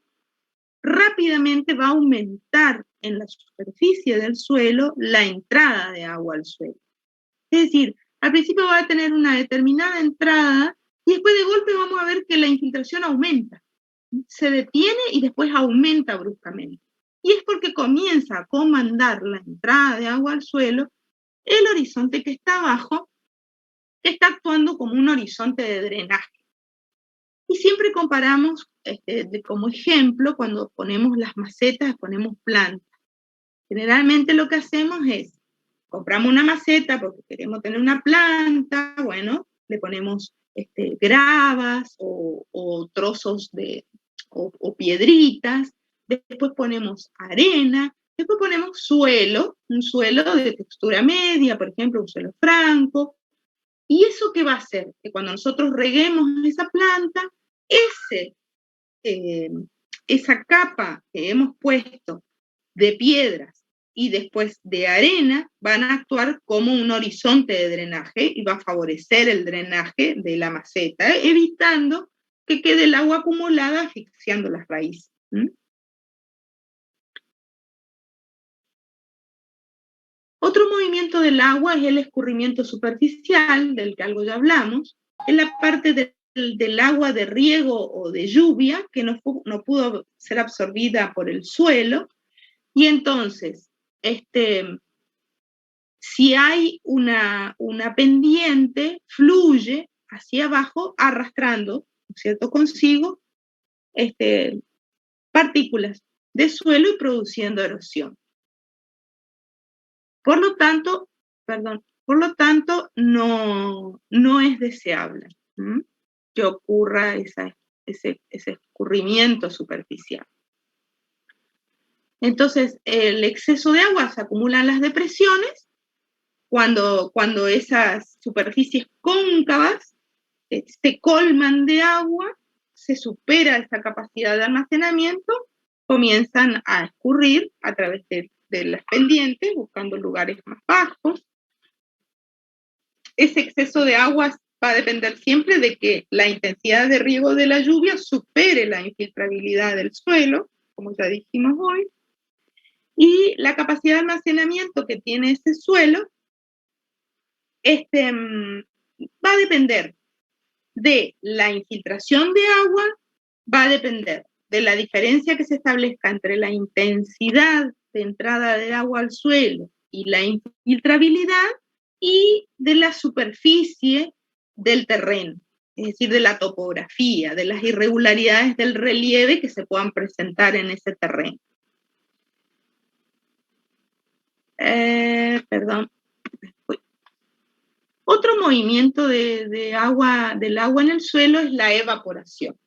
rápidamente va a aumentar en la superficie del suelo la entrada de agua al suelo. Es decir, al principio va a tener una determinada entrada y después de golpe vamos a ver que la infiltración aumenta, se detiene y después aumenta bruscamente. Y es porque comienza a comandar la entrada de agua al suelo el horizonte que está abajo, que está actuando como un horizonte de drenaje. Y siempre comparamos, como ejemplo, cuando ponemos las macetas, ponemos plantas. Generalmente lo que hacemos es, compramos una maceta porque queremos tener una planta, bueno, le ponemos gravas o trozos o piedritas, después ponemos arena, después ponemos suelo, un suelo de textura media, por ejemplo, un suelo franco. ¿Y eso qué va a hacer? Que cuando nosotros reguemos esa planta, esa capa que hemos puesto de piedras y después de arena van a actuar como un horizonte de drenaje y va a favorecer el drenaje de la maceta, evitando que quede el agua acumulada asfixiando las raíces. Otro movimiento del agua es el escurrimiento superficial, del que algo ya hablamos, en la parte del agua de riego o de lluvia que no pudo ser absorbida por el suelo, y entonces, si hay una pendiente, fluye hacia abajo arrastrando, ¿cierto?, consigo partículas de suelo y produciendo erosión. Por lo tanto, no es deseable que ocurra ese escurrimiento superficial. Entonces, el exceso de agua se acumula en las depresiones cuando esas superficies cóncavas se colman de agua, se supera esa capacidad de almacenamiento, comienzan a escurrir a través de las pendientes, buscando lugares más bajos. Ese exceso de agua va a depender siempre de que la intensidad de riego de la lluvia supere la infiltrabilidad del suelo, como ya dijimos hoy, y la capacidad de almacenamiento que tiene ese suelo va a depender de la infiltración de agua, va a depender de la diferencia que se establezca entre la intensidad de entrada de agua al suelo y la infiltrabilidad, y de la superficie del terreno, es decir, de la topografía, de las irregularidades del relieve que se puedan presentar en ese terreno. Otro movimiento del agua en el suelo es la evaporación.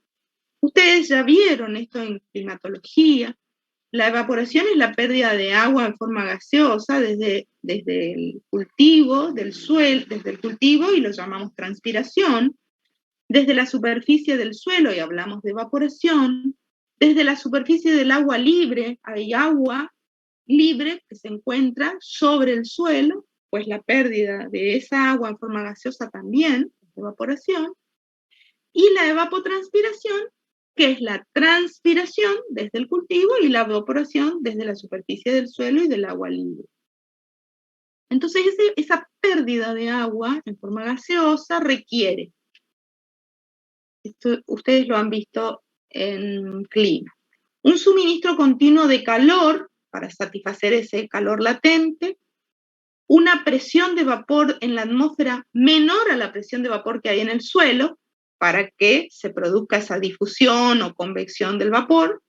Ustedes ya vieron esto en climatología. La evaporación es la pérdida de agua en forma gaseosa desde el cultivo del suelo, desde el cultivo, y lo llamamos transpiración, desde la superficie del suelo, y hablamos de evaporación, desde la superficie del agua libre, hay agua libre que se encuentra sobre el suelo, pues la pérdida de esa agua en forma gaseosa también es evaporación, y la evapotranspiración, que es la transpiración desde el cultivo y la evaporación desde la superficie del suelo y del agua libre. Entonces, esa pérdida de agua en forma gaseosa requiere, esto ustedes lo han visto en clima, un suministro continuo de calor para satisfacer ese calor latente, una presión de vapor en la atmósfera menor a la presión de vapor que hay en el suelo, para que se produzca esa difusión o convección del vapor,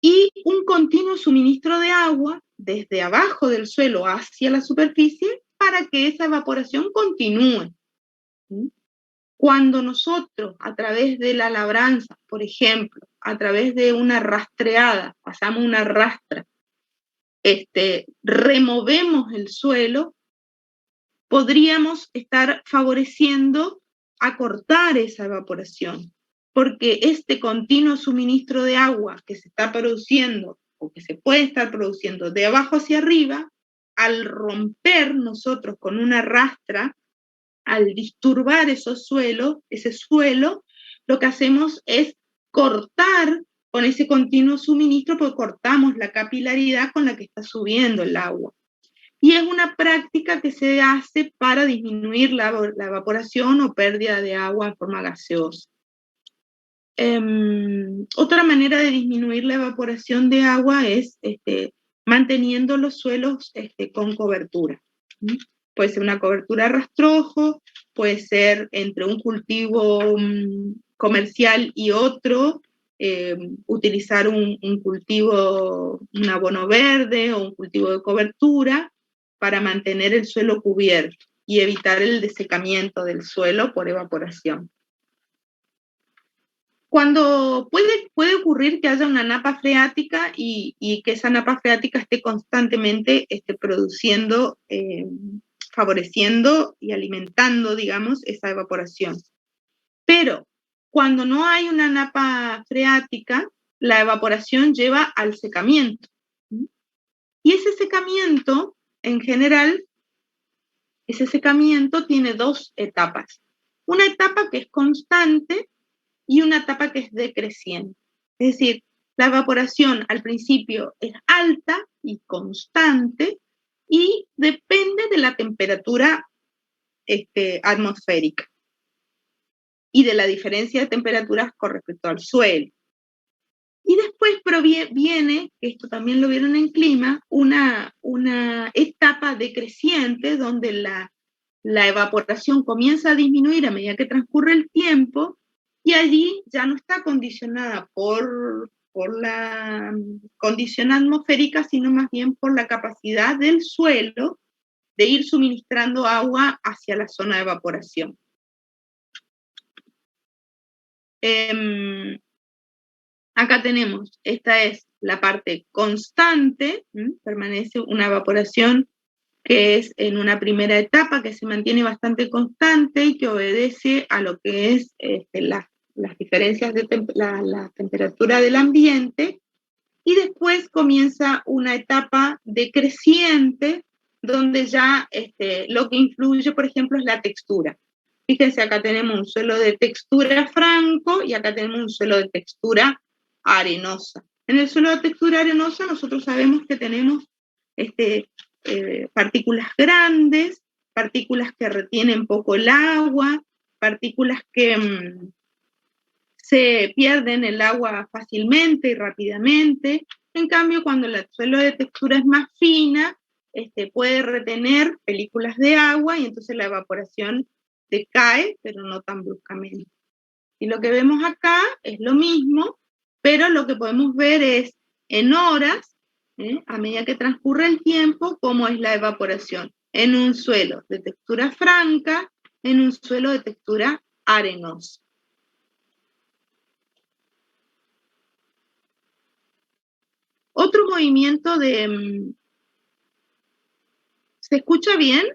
y un continuo suministro de agua desde abajo del suelo hacia la superficie para que esa evaporación continúe. Cuando nosotros, a través de la labranza, por ejemplo, a través de una rastreada, pasamos una rastra, removemos el suelo, podríamos estar favoreciendo acortar esa evaporación, porque este continuo suministro de agua que se está produciendo o que se puede estar produciendo de abajo hacia arriba, al romper nosotros con una rastra, al disturbar ese suelo, lo que hacemos es cortar con ese continuo suministro, porque cortamos la capilaridad con la que está subiendo el agua. y es una práctica que se hace para disminuir la evaporación o pérdida de agua en forma gaseosa. Otra manera de disminuir la evaporación de agua es manteniendo los suelos con cobertura. Puede ser una cobertura a rastrojo, puede ser entre un cultivo comercial y otro, utilizar un cultivo, un abono verde o un cultivo de cobertura para mantener el suelo cubierto y evitar el desecamiento del suelo por evaporación. Cuando puede ocurrir que haya una napa freática y que esa napa freática esté constantemente produciendo, favoreciendo y alimentando, digamos, esa evaporación. Pero cuando no hay una napa freática, la evaporación lleva al secamiento. Y ese secamiento, en general, ese secamiento tiene dos etapas. Una etapa que es constante y una etapa que es decreciente. Es decir, la evaporación al principio es alta y constante y depende de la temperatura atmosférica y de la diferencia de temperaturas con respecto al suelo. Y después viene, esto también lo vieron en clima, una etapa decreciente donde la evaporación comienza a disminuir a medida que transcurre el tiempo, y allí ya no está condicionada por la condición atmosférica, sino más bien por la capacidad del suelo de ir suministrando agua hacia la zona de evaporación. Acá tenemos, esta es la parte constante, permanece una evaporación que es en una primera etapa que se mantiene bastante constante y que obedece a lo que es las diferencias de la temperatura del ambiente, y después comienza una etapa decreciente donde ya lo que influye, por ejemplo, es la textura. Fíjense, acá tenemos un suelo de textura franco y acá tenemos un suelo de textura arenosa. En el suelo de textura arenosa nosotros sabemos que tenemos partículas grandes, partículas que retienen poco el agua, partículas que se pierden el agua fácilmente y rápidamente. En cambio, cuando el suelo de textura es más fina, puede retener películas de agua y entonces la evaporación decae, pero no tan bruscamente. Y lo que vemos acá es lo mismo, pero lo que podemos ver es en horas, a medida que transcurre el tiempo, cómo es la evaporación en un suelo de textura franca, en un suelo de textura arenosa. Otro movimiento de... ¿Se escucha bien?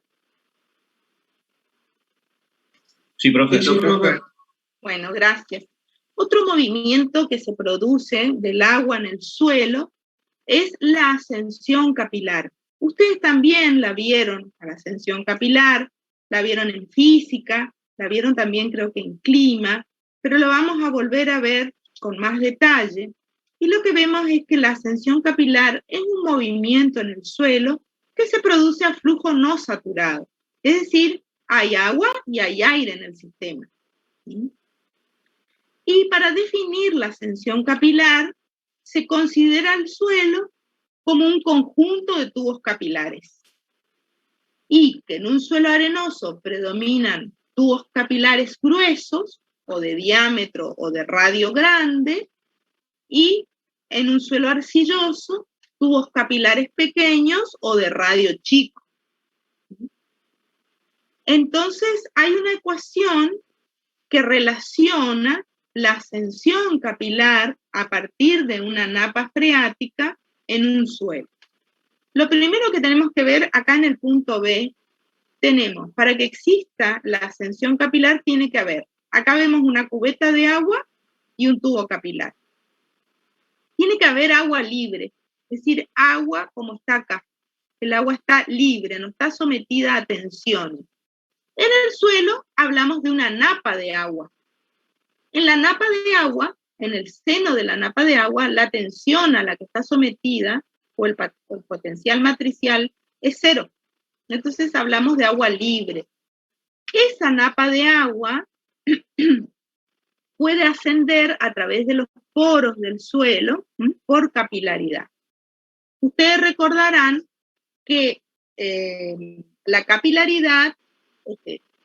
Sí, profe. Sí, profe.
Bueno, gracias. Otro movimiento que se produce del agua en el suelo es la ascensión capilar. Ustedes también la vieron, la ascensión capilar, la vieron en física, la vieron también creo que en clima, pero lo vamos a volver a ver con más detalle. Y lo que vemos es que la ascensión capilar es un movimiento en el suelo que se produce a flujo no saturado. Es decir, hay agua y hay aire en el sistema. ¿Sí? Y para definir la ascensión capilar, se considera el suelo como un conjunto de tubos capilares. Y que en un suelo arenoso predominan tubos capilares gruesos, o de diámetro o de radio grande, y en un suelo arcilloso, tubos capilares pequeños o de radio chico. Entonces, hay una ecuación que relaciona la ascensión capilar a partir de una napa freática en un suelo. Lo primero que tenemos que ver acá en el punto B, tenemos, para que exista la ascensión capilar tiene que haber, acá vemos una cubeta de agua y un tubo capilar. Tiene que haber agua libre, es decir, agua como está acá. El agua está libre, no está sometida a tensiones. En el suelo hablamos de una napa de agua. En la napa de agua, en el seno de la napa de agua, la tensión a la que está sometida, o el potencial matricial, es cero. Entonces hablamos de agua libre. Esa napa de agua puede ascender a través de los poros del suelo por capilaridad. Ustedes recordarán que la capilaridad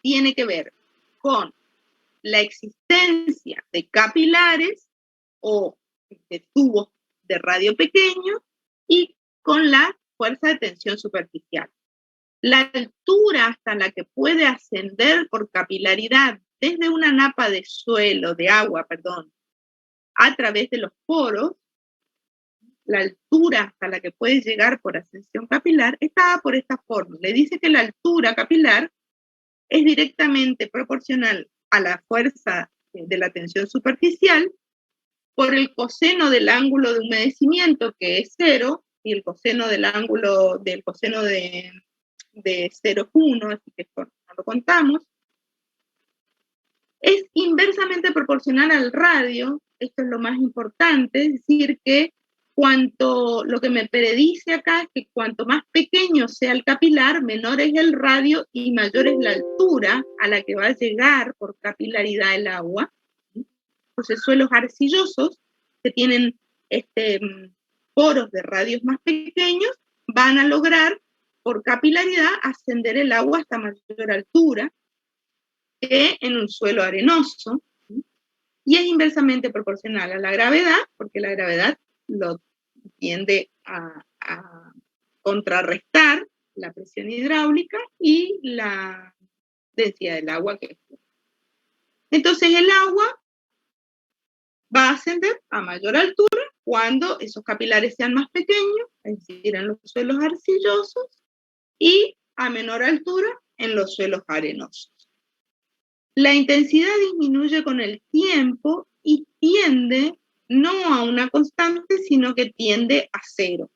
tiene que ver con la existencia de capilares o tubos de radio pequeño y con la fuerza de tensión superficial. La altura hasta la que puede ascender por capilaridad desde una napa de suelo, de agua, perdón, a través de los poros, la altura hasta la que puede llegar por ascensión capilar está por esta forma. Le dice que la altura capilar es directamente proporcional a la fuerza de la tensión superficial por el coseno del ángulo de humedecimiento, que es 0, y el coseno del ángulo del coseno de 0,1, así que esto no lo contamos. Es inversamente proporcional al radio, esto es lo más importante, es decir, que lo que me predice acá es que cuanto más pequeño sea el capilar, menor es el radio y mayor es la altura a la que va a llegar por capilaridad el agua. Entonces, suelos arcillosos que tienen poros de radios más pequeños van a lograr por capilaridad ascender el agua hasta mayor altura que en un suelo arenoso, y es inversamente proporcional a la gravedad, porque la gravedad lo tiende a contrarrestar la presión hidráulica y la densidad del agua que es. Entonces el agua va a ascender a mayor altura cuando esos capilares sean más pequeños, es decir, en los suelos arcillosos, y a menor altura en los suelos arenosos. La intensidad disminuye con el tiempo y tiende no a una constante, sino que tiende a 0.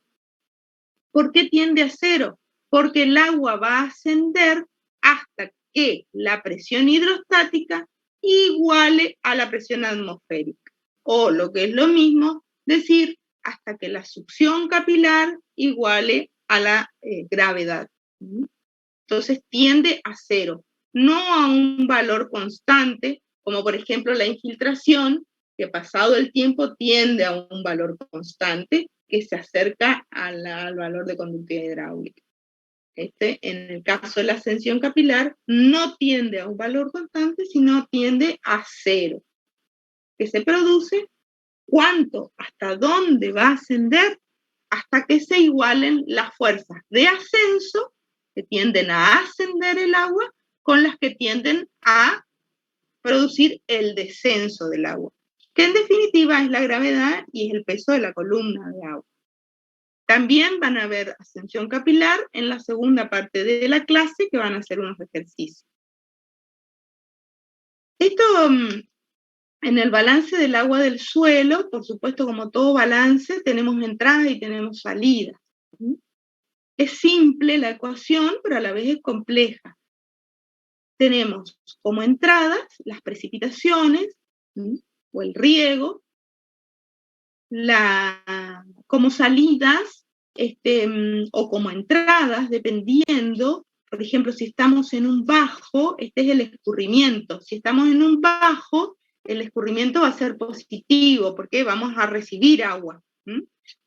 ¿Por qué tiende a 0? Porque el agua va a ascender hasta que la presión hidrostática iguale a la presión atmosférica. O lo que es lo mismo, decir, hasta que la succión capilar iguale a la gravedad. Entonces tiende a 0. No a un valor constante, como por ejemplo la infiltración, que pasado el tiempo tiende a un valor constante que se acerca al valor de conductividad hidráulica. En el caso de la ascensión capilar, no tiende a un valor constante, sino tiende a 0, que se produce ¿cuánto? ¿Hasta dónde va a ascender? Hasta que se igualen las fuerzas de ascenso, que tienden a ascender el agua, con las que tienden a producir el descenso del agua, que en definitiva es la gravedad y es el peso de la columna de agua. También van a ver ascensión capilar en la segunda parte de la clase, que van a hacer unos ejercicios. Esto, en el balance del agua del suelo, por supuesto, como todo balance, tenemos entradas y tenemos salidas. Es simple la ecuación, pero a la vez es compleja. Tenemos como entradas las precipitaciones o el riego, como salidas o como entradas, dependiendo, por ejemplo, si estamos en un bajo, este es el escurrimiento. Si estamos en un bajo, el escurrimiento va a ser positivo, porque vamos a recibir agua.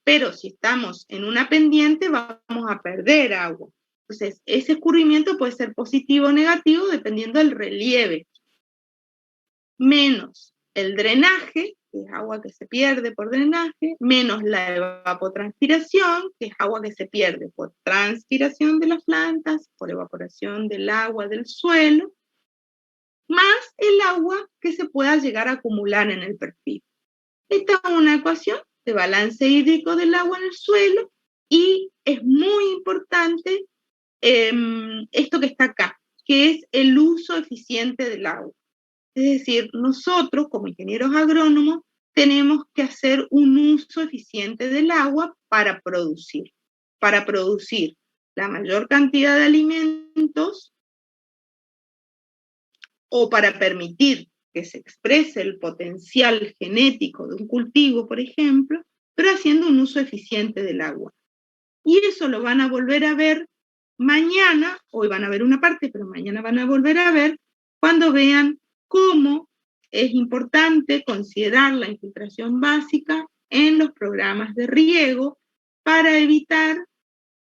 Pero si estamos en una pendiente, vamos a perder agua. Entonces, ese escurrimiento puede ser positivo o negativo dependiendo del relieve. Menos el drenaje, que es agua que se pierde por drenaje, menos la evapotranspiración, que es agua que se pierde por transpiración de las plantas, por evaporación del agua del suelo, más el agua que se pueda llegar a acumular en el perfil. Esta es una ecuación de balance hídrico del agua en el suelo y es muy importante esto que está acá, que es el uso eficiente del agua. Es decir, nosotros como ingenieros agrónomos tenemos que hacer un uso eficiente del agua para producir la mayor cantidad de alimentos o para permitir que se exprese el potencial genético de un cultivo, por ejemplo, pero haciendo un uso eficiente del agua. Y eso lo van a volver a ver mañana, hoy van a ver una parte, pero mañana van a volver a ver, cuando vean cómo es importante considerar la infiltración básica en los programas de riego para evitar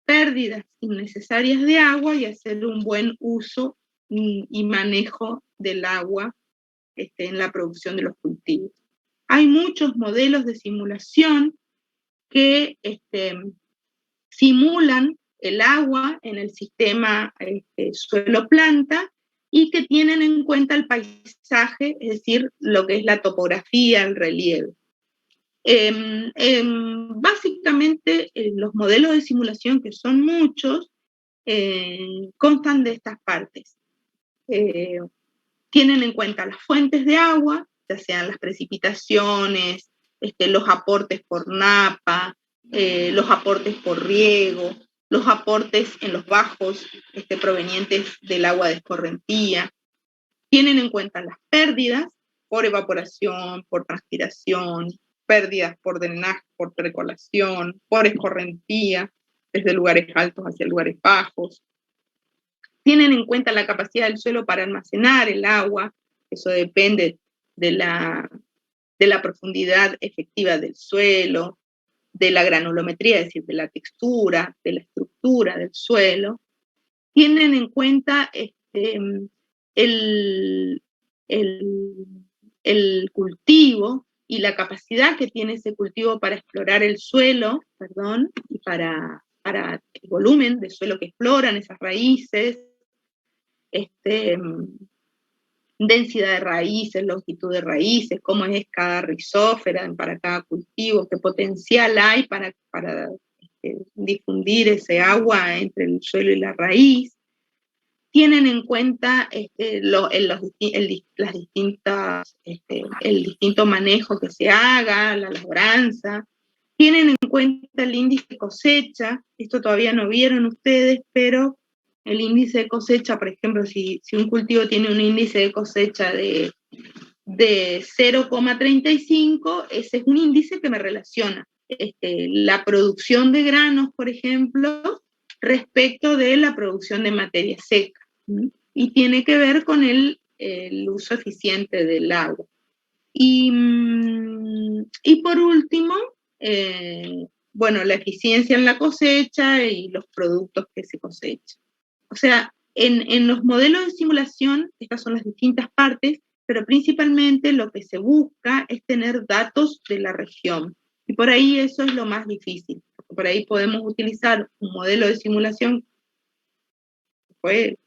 pérdidas innecesarias de agua y hacer un buen uso y manejo del agua en la producción de los cultivos. Hay muchos modelos de simulación que simulan el agua en el sistema suelo-planta y que tienen en cuenta el paisaje, es decir, lo que es la topografía, el relieve. Básicamente, los modelos de simulación, que son muchos, constan de estas partes. Tienen en cuenta las fuentes de agua, ya sean las precipitaciones, los aportes por napa, los aportes por riego, los aportes en los bajos provenientes del agua de escorrentía. Tienen en cuenta las pérdidas por evaporación, por transpiración, pérdidas por drenaje, por percolación, por escorrentía, desde lugares altos hacia lugares bajos. Tienen en cuenta la capacidad del suelo para almacenar el agua, eso depende de la profundidad efectiva del suelo, de la granulometría, es decir, de la textura, de la estructura del suelo. Tienen en cuenta el cultivo y la capacidad que tiene ese cultivo para explorar el suelo, y para el volumen de suelo que exploran esas raíces, densidad de raíces, longitud de raíces, cómo es cada rizófera para cada cultivo, qué potencial hay para difundir ese agua entre el suelo y la raíz. Tienen en cuenta el distinto manejo que se haga, la labranza. Tienen en cuenta el índice de cosecha, esto todavía no vieron ustedes, pero el índice de cosecha, por ejemplo, si un cultivo tiene un índice de cosecha de 0,35, ese es un índice que me relaciona la producción de granos, por ejemplo, respecto de la producción de materia seca. Y tiene que ver con el uso eficiente del agua. Y por último, la eficiencia en la cosecha y los productos que se cosechan. O sea, en los modelos de simulación, estas son las distintas partes, pero principalmente lo que se busca es tener datos de la región. Y por ahí eso es lo más difícil, porque por ahí podemos utilizar un modelo de simulación que fue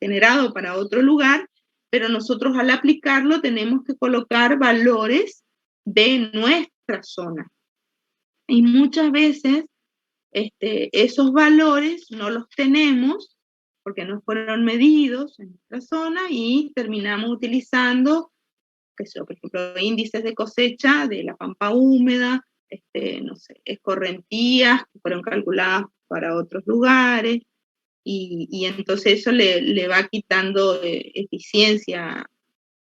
generado para otro lugar, pero nosotros al aplicarlo tenemos que colocar valores de nuestra zona. Y muchas veces esos valores no los tenemos porque no fueron medidos en nuestra zona y terminamos utilizando, por ejemplo, índices de cosecha de la pampa húmeda, escorrentías que fueron calculadas para otros lugares, y entonces eso le va quitando eficiencia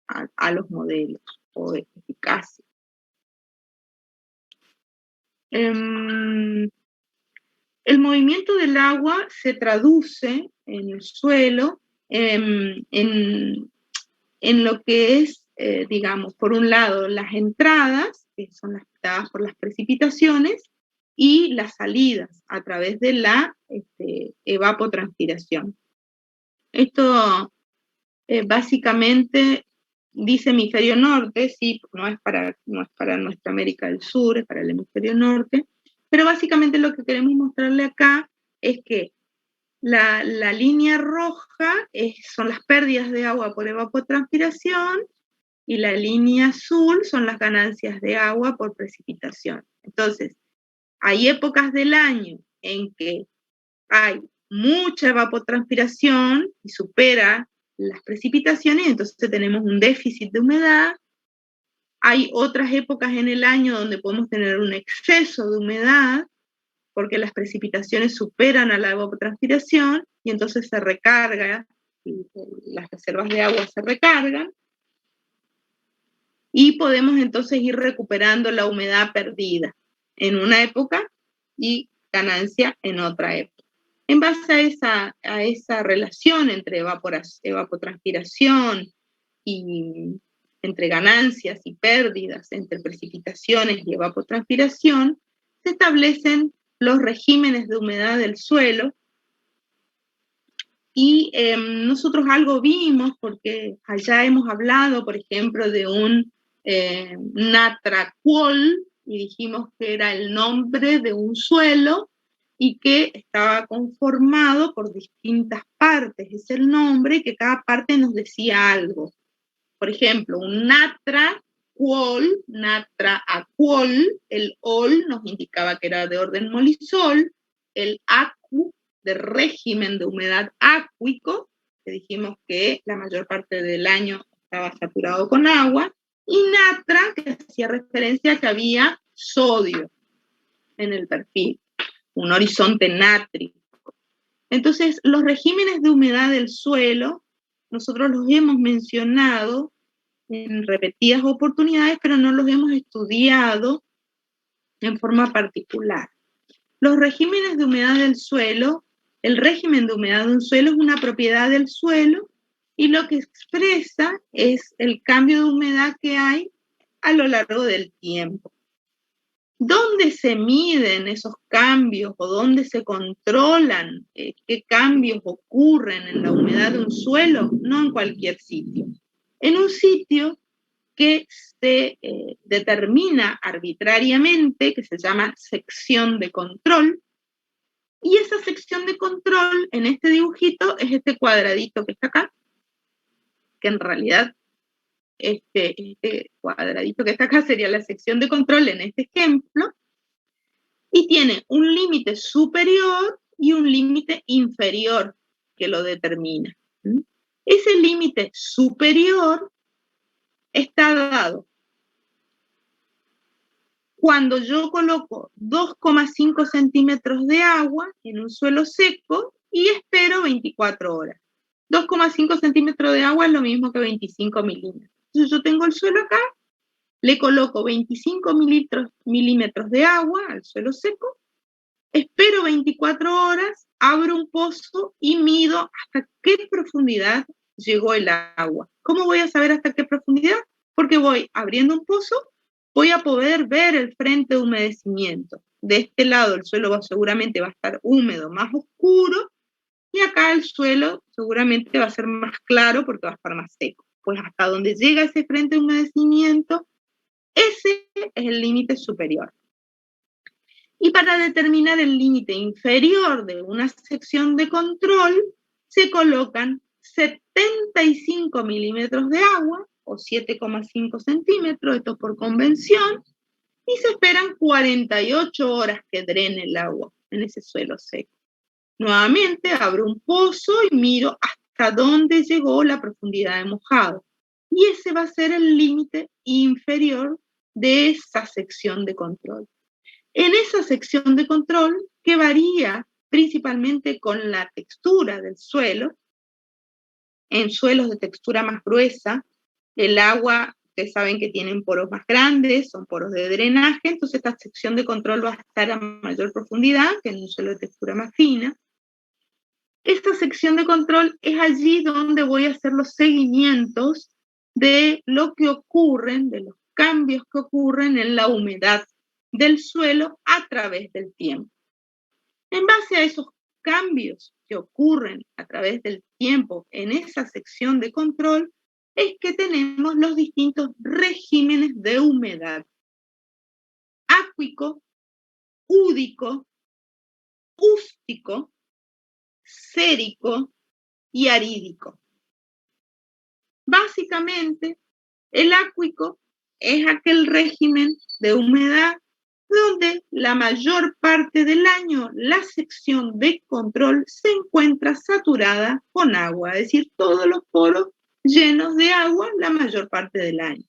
a los modelos, o eficacia. El movimiento del agua se traduce en el suelo en lo que es, digamos, por un lado, las entradas, que son las dadas por las precipitaciones, y las salidas a través de la evapotranspiración. Esto básicamente dice hemisferio norte, sí, no es para nuestra América del Sur, es para el hemisferio norte, pero básicamente lo que queremos mostrarle acá es que la línea roja son las pérdidas de agua por evapotranspiración y la línea azul son las ganancias de agua por precipitación. Entonces, hay épocas del año en que hay mucha evapotranspiración y supera las precipitaciones, entonces tenemos un déficit de humedad. Hay otras épocas en el año donde podemos tener un exceso de humedad, porque las precipitaciones superan a la evapotranspiración, y entonces se recarga, las reservas de agua se recargan, y podemos entonces ir recuperando la humedad perdida en una época y ganancia en otra época. En base a esa relación entre evapotranspiración y entre ganancias y pérdidas, entre precipitaciones y evapotranspiración, se establecen los regímenes de humedad del suelo. Y nosotros algo vimos, porque allá hemos hablado, por ejemplo, de un Natracuol, y dijimos que era el nombre de un suelo y que estaba conformado por distintas partes. Es el nombre, que cada parte nos decía algo. Por ejemplo, un Natracuol, Natraacuol, el ol nos indicaba que era de orden molisol, el acu de régimen de humedad acuíco, que dijimos que la mayor parte del año estaba saturado con agua, y natra, que hacía referencia a que había sodio en el perfil, un horizonte nátrico. Entonces, los regímenes de humedad del suelo, nosotros los hemos mencionado en repetidas oportunidades, pero no los hemos estudiado en forma particular. Los regímenes de humedad del suelo, el régimen de humedad de un suelo es una propiedad del suelo y lo que expresa es el cambio de humedad que hay a lo largo del tiempo. ¿Dónde se miden esos cambios o dónde se controlan qué cambios ocurren en la humedad de un suelo? No en cualquier sitio. En un sitio que se determina arbitrariamente, que se llama sección de control, y esa sección de control en este dibujito es este cuadradito que está acá, que en realidad este cuadradito que está acá sería la sección de control en este ejemplo, y tiene un límite superior y un límite inferior que lo determina. Ese límite superior está dado cuando yo coloco 2,5 centímetros de agua en un suelo seco y espero 24 horas. 2,5 centímetros de agua es lo mismo que 25 milímetros. Entonces yo tengo el suelo acá, le coloco 25 milímetros de agua al suelo seco, espero 24 horas, abro un pozo y mido hasta qué profundidad llegó el agua. ¿Cómo voy a saber hasta qué profundidad? Porque voy abriendo un pozo, voy a poder ver el frente de humedecimiento. De este lado el suelo seguramente va a estar húmedo, más oscuro, y acá el suelo seguramente va a ser más claro porque va a estar más seco. Pues hasta donde llega ese frente de humedecimiento, ese es el límite superior. Y para determinar el límite inferior de una sección de control, se colocan 75 milímetros de agua, o 7,5 centímetros, esto por convención, y se esperan 48 horas que drene el agua en ese suelo seco. Nuevamente abro un pozo y miro hasta dónde llegó la profundidad de mojado. Y ese va a ser el límite inferior de esa sección de control. En esa sección de control, que varía principalmente con la textura del suelo, en suelos de textura más gruesa, el agua, ustedes saben que tienen poros más grandes, son poros de drenaje, entonces esta sección de control va a estar a mayor profundidad que en un suelo de textura más fina. Esta sección de control es allí donde voy a hacer los seguimientos de lo que ocurren, de los cambios que ocurren en la humedad del suelo a través del tiempo. En base a esos cambios que ocurren a través del tiempo en esa sección de control, es que tenemos los distintos regímenes de humedad: acuíco, údico, ústico, sérico y arídico. Básicamente, el acuíco es aquel régimen de humedad donde la mayor parte del año la sección de control se encuentra saturada con agua, es decir, todos los poros llenos de agua la mayor parte del año.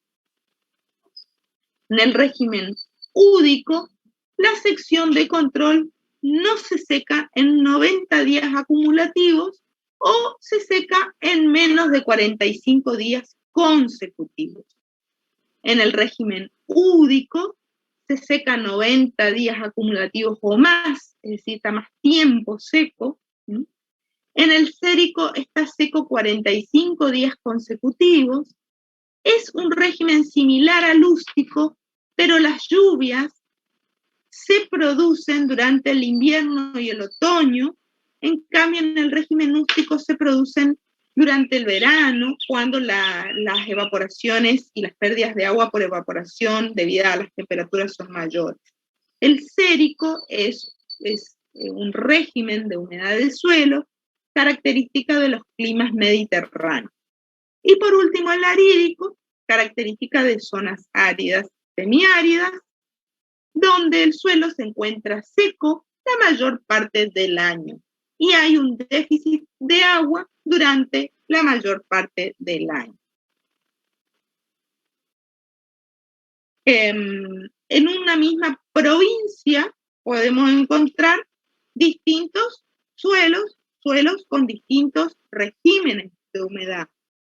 En el régimen údico, la sección de control no se seca en 90 días acumulativos o se seca en menos de 45 días consecutivos. En el régimen údico, se seca 90 días acumulativos o más, es decir, está más tiempo seco, En el sérico está seco 45 días consecutivos. Es un régimen similar al ústico, pero las lluvias se producen durante el invierno y el otoño. En cambio, en el régimen ústico se producen durante el verano, cuando las evaporaciones y las pérdidas de agua por evaporación debido a las temperaturas son mayores. El sérico es un régimen de humedad del suelo característica de los climas mediterráneos. Y por último, el arídico, característica de zonas áridas, semiáridas, donde el suelo se encuentra seco la mayor parte del año y hay un déficit de agua durante la mayor parte del año. En una misma provincia podemos encontrar distintos suelos con distintos regímenes de humedad.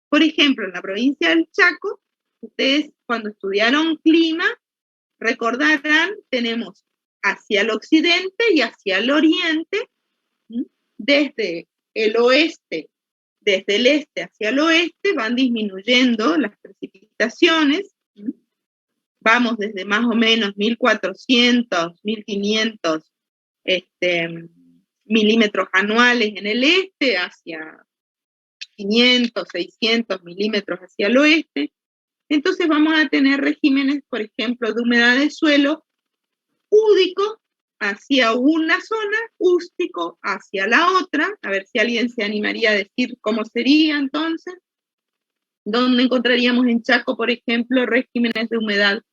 Por ejemplo, en la provincia del Chaco, ustedes cuando estudiaron clima, recordarán, tenemos hacia el occidente y hacia el oriente, desde el oeste, desde el este hacia el oeste, van disminuyendo las precipitaciones. Vamos desde más o menos 1.400, 1.500 milímetros anuales en el este, hacia 500, 600 milímetros hacia el oeste. Entonces vamos a tener regímenes, por ejemplo, de humedad de suelo údico hacia una zona, ústico hacia la otra. A ver si alguien se animaría a decir cómo sería entonces. ¿Dónde encontraríamos en Chaco, por ejemplo, regímenes de humedad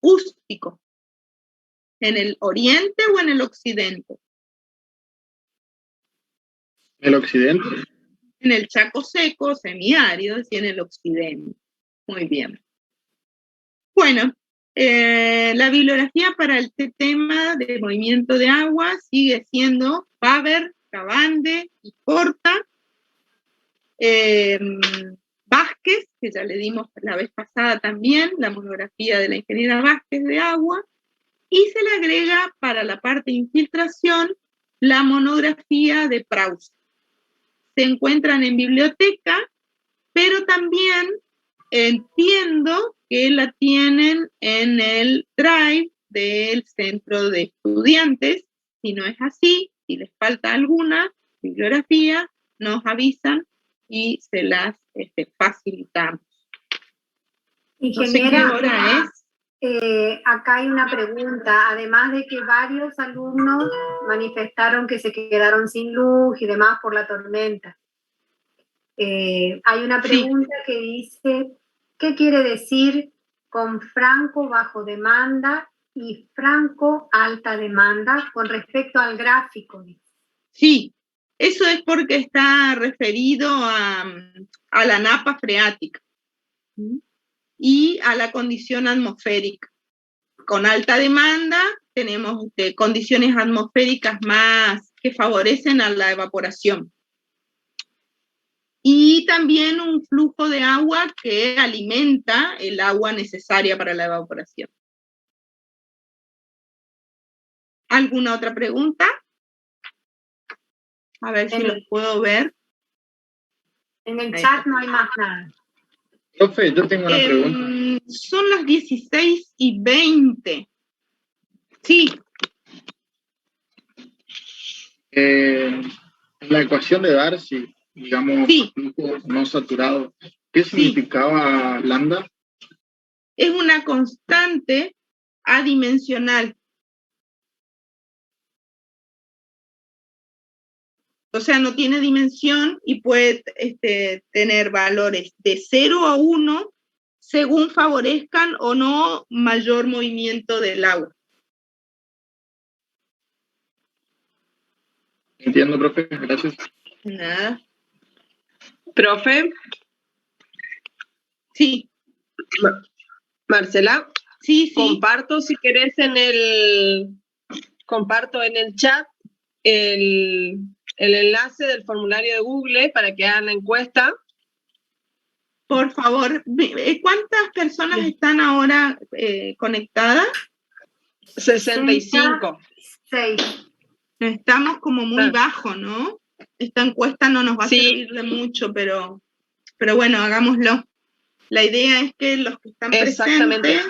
ústico? ¿En el oriente o en el occidente?
¿El occidente?
En el Chaco seco, semiárido, y en el occidente. Muy bien. Bueno, la bibliografía para este tema de movimiento de agua sigue siendo Faber, Cabande y Porta. Vázquez, que ya le dimos la vez pasada también, la monografía de la ingeniera Vázquez de agua, y se le agrega para la parte de infiltración la monografía de Prause. Se encuentran en biblioteca, pero también entiendo que la tienen en el drive del centro de estudiantes. Si no es así, si les falta alguna bibliografía, nos avisan y se las facilitamos.
Ingeniera,
no sé qué hora es.
Acá hay una pregunta, además de que varios alumnos manifestaron que se quedaron sin luz y demás por la tormenta. Hay una pregunta que dice, ¿qué quiere decir con franco bajo demanda y franco alta demanda con respecto al gráfico?
Sí, eso es porque está referido a la napa freática y a la condición atmosférica. Con alta demanda tenemos condiciones atmosféricas más que favorecen a la evaporación. Y también un flujo de agua que alimenta el agua necesaria para la evaporación. ¿Alguna otra pregunta? A ver si los puedo ver.
En el chat no hay más nada.
Profe, yo tengo una pregunta.
Son las 16:20. Sí.
La ecuación de Darcy, digamos,
sí.
no saturado, ¿qué significaba lambda?
Es una constante adimensional. O sea, no tiene dimensión y puede tener valores de 0 a 1 según favorezcan o no mayor movimiento del agua.
Entiendo, profe, gracias.
Nada.
Profe.
Sí.
Marcela.
Sí, sí.
Comparto, si querés, comparto en el chat el enlace del formulario de Google para que hagan la encuesta.
Por favor, ¿cuántas personas están ahora conectadas?
65.
6.
Estamos como muy bajo, ¿no? esta encuesta no nos va a
Sí.
servir de mucho, pero bueno, hagámoslo. La idea es que los que están
Exactamente.
presentes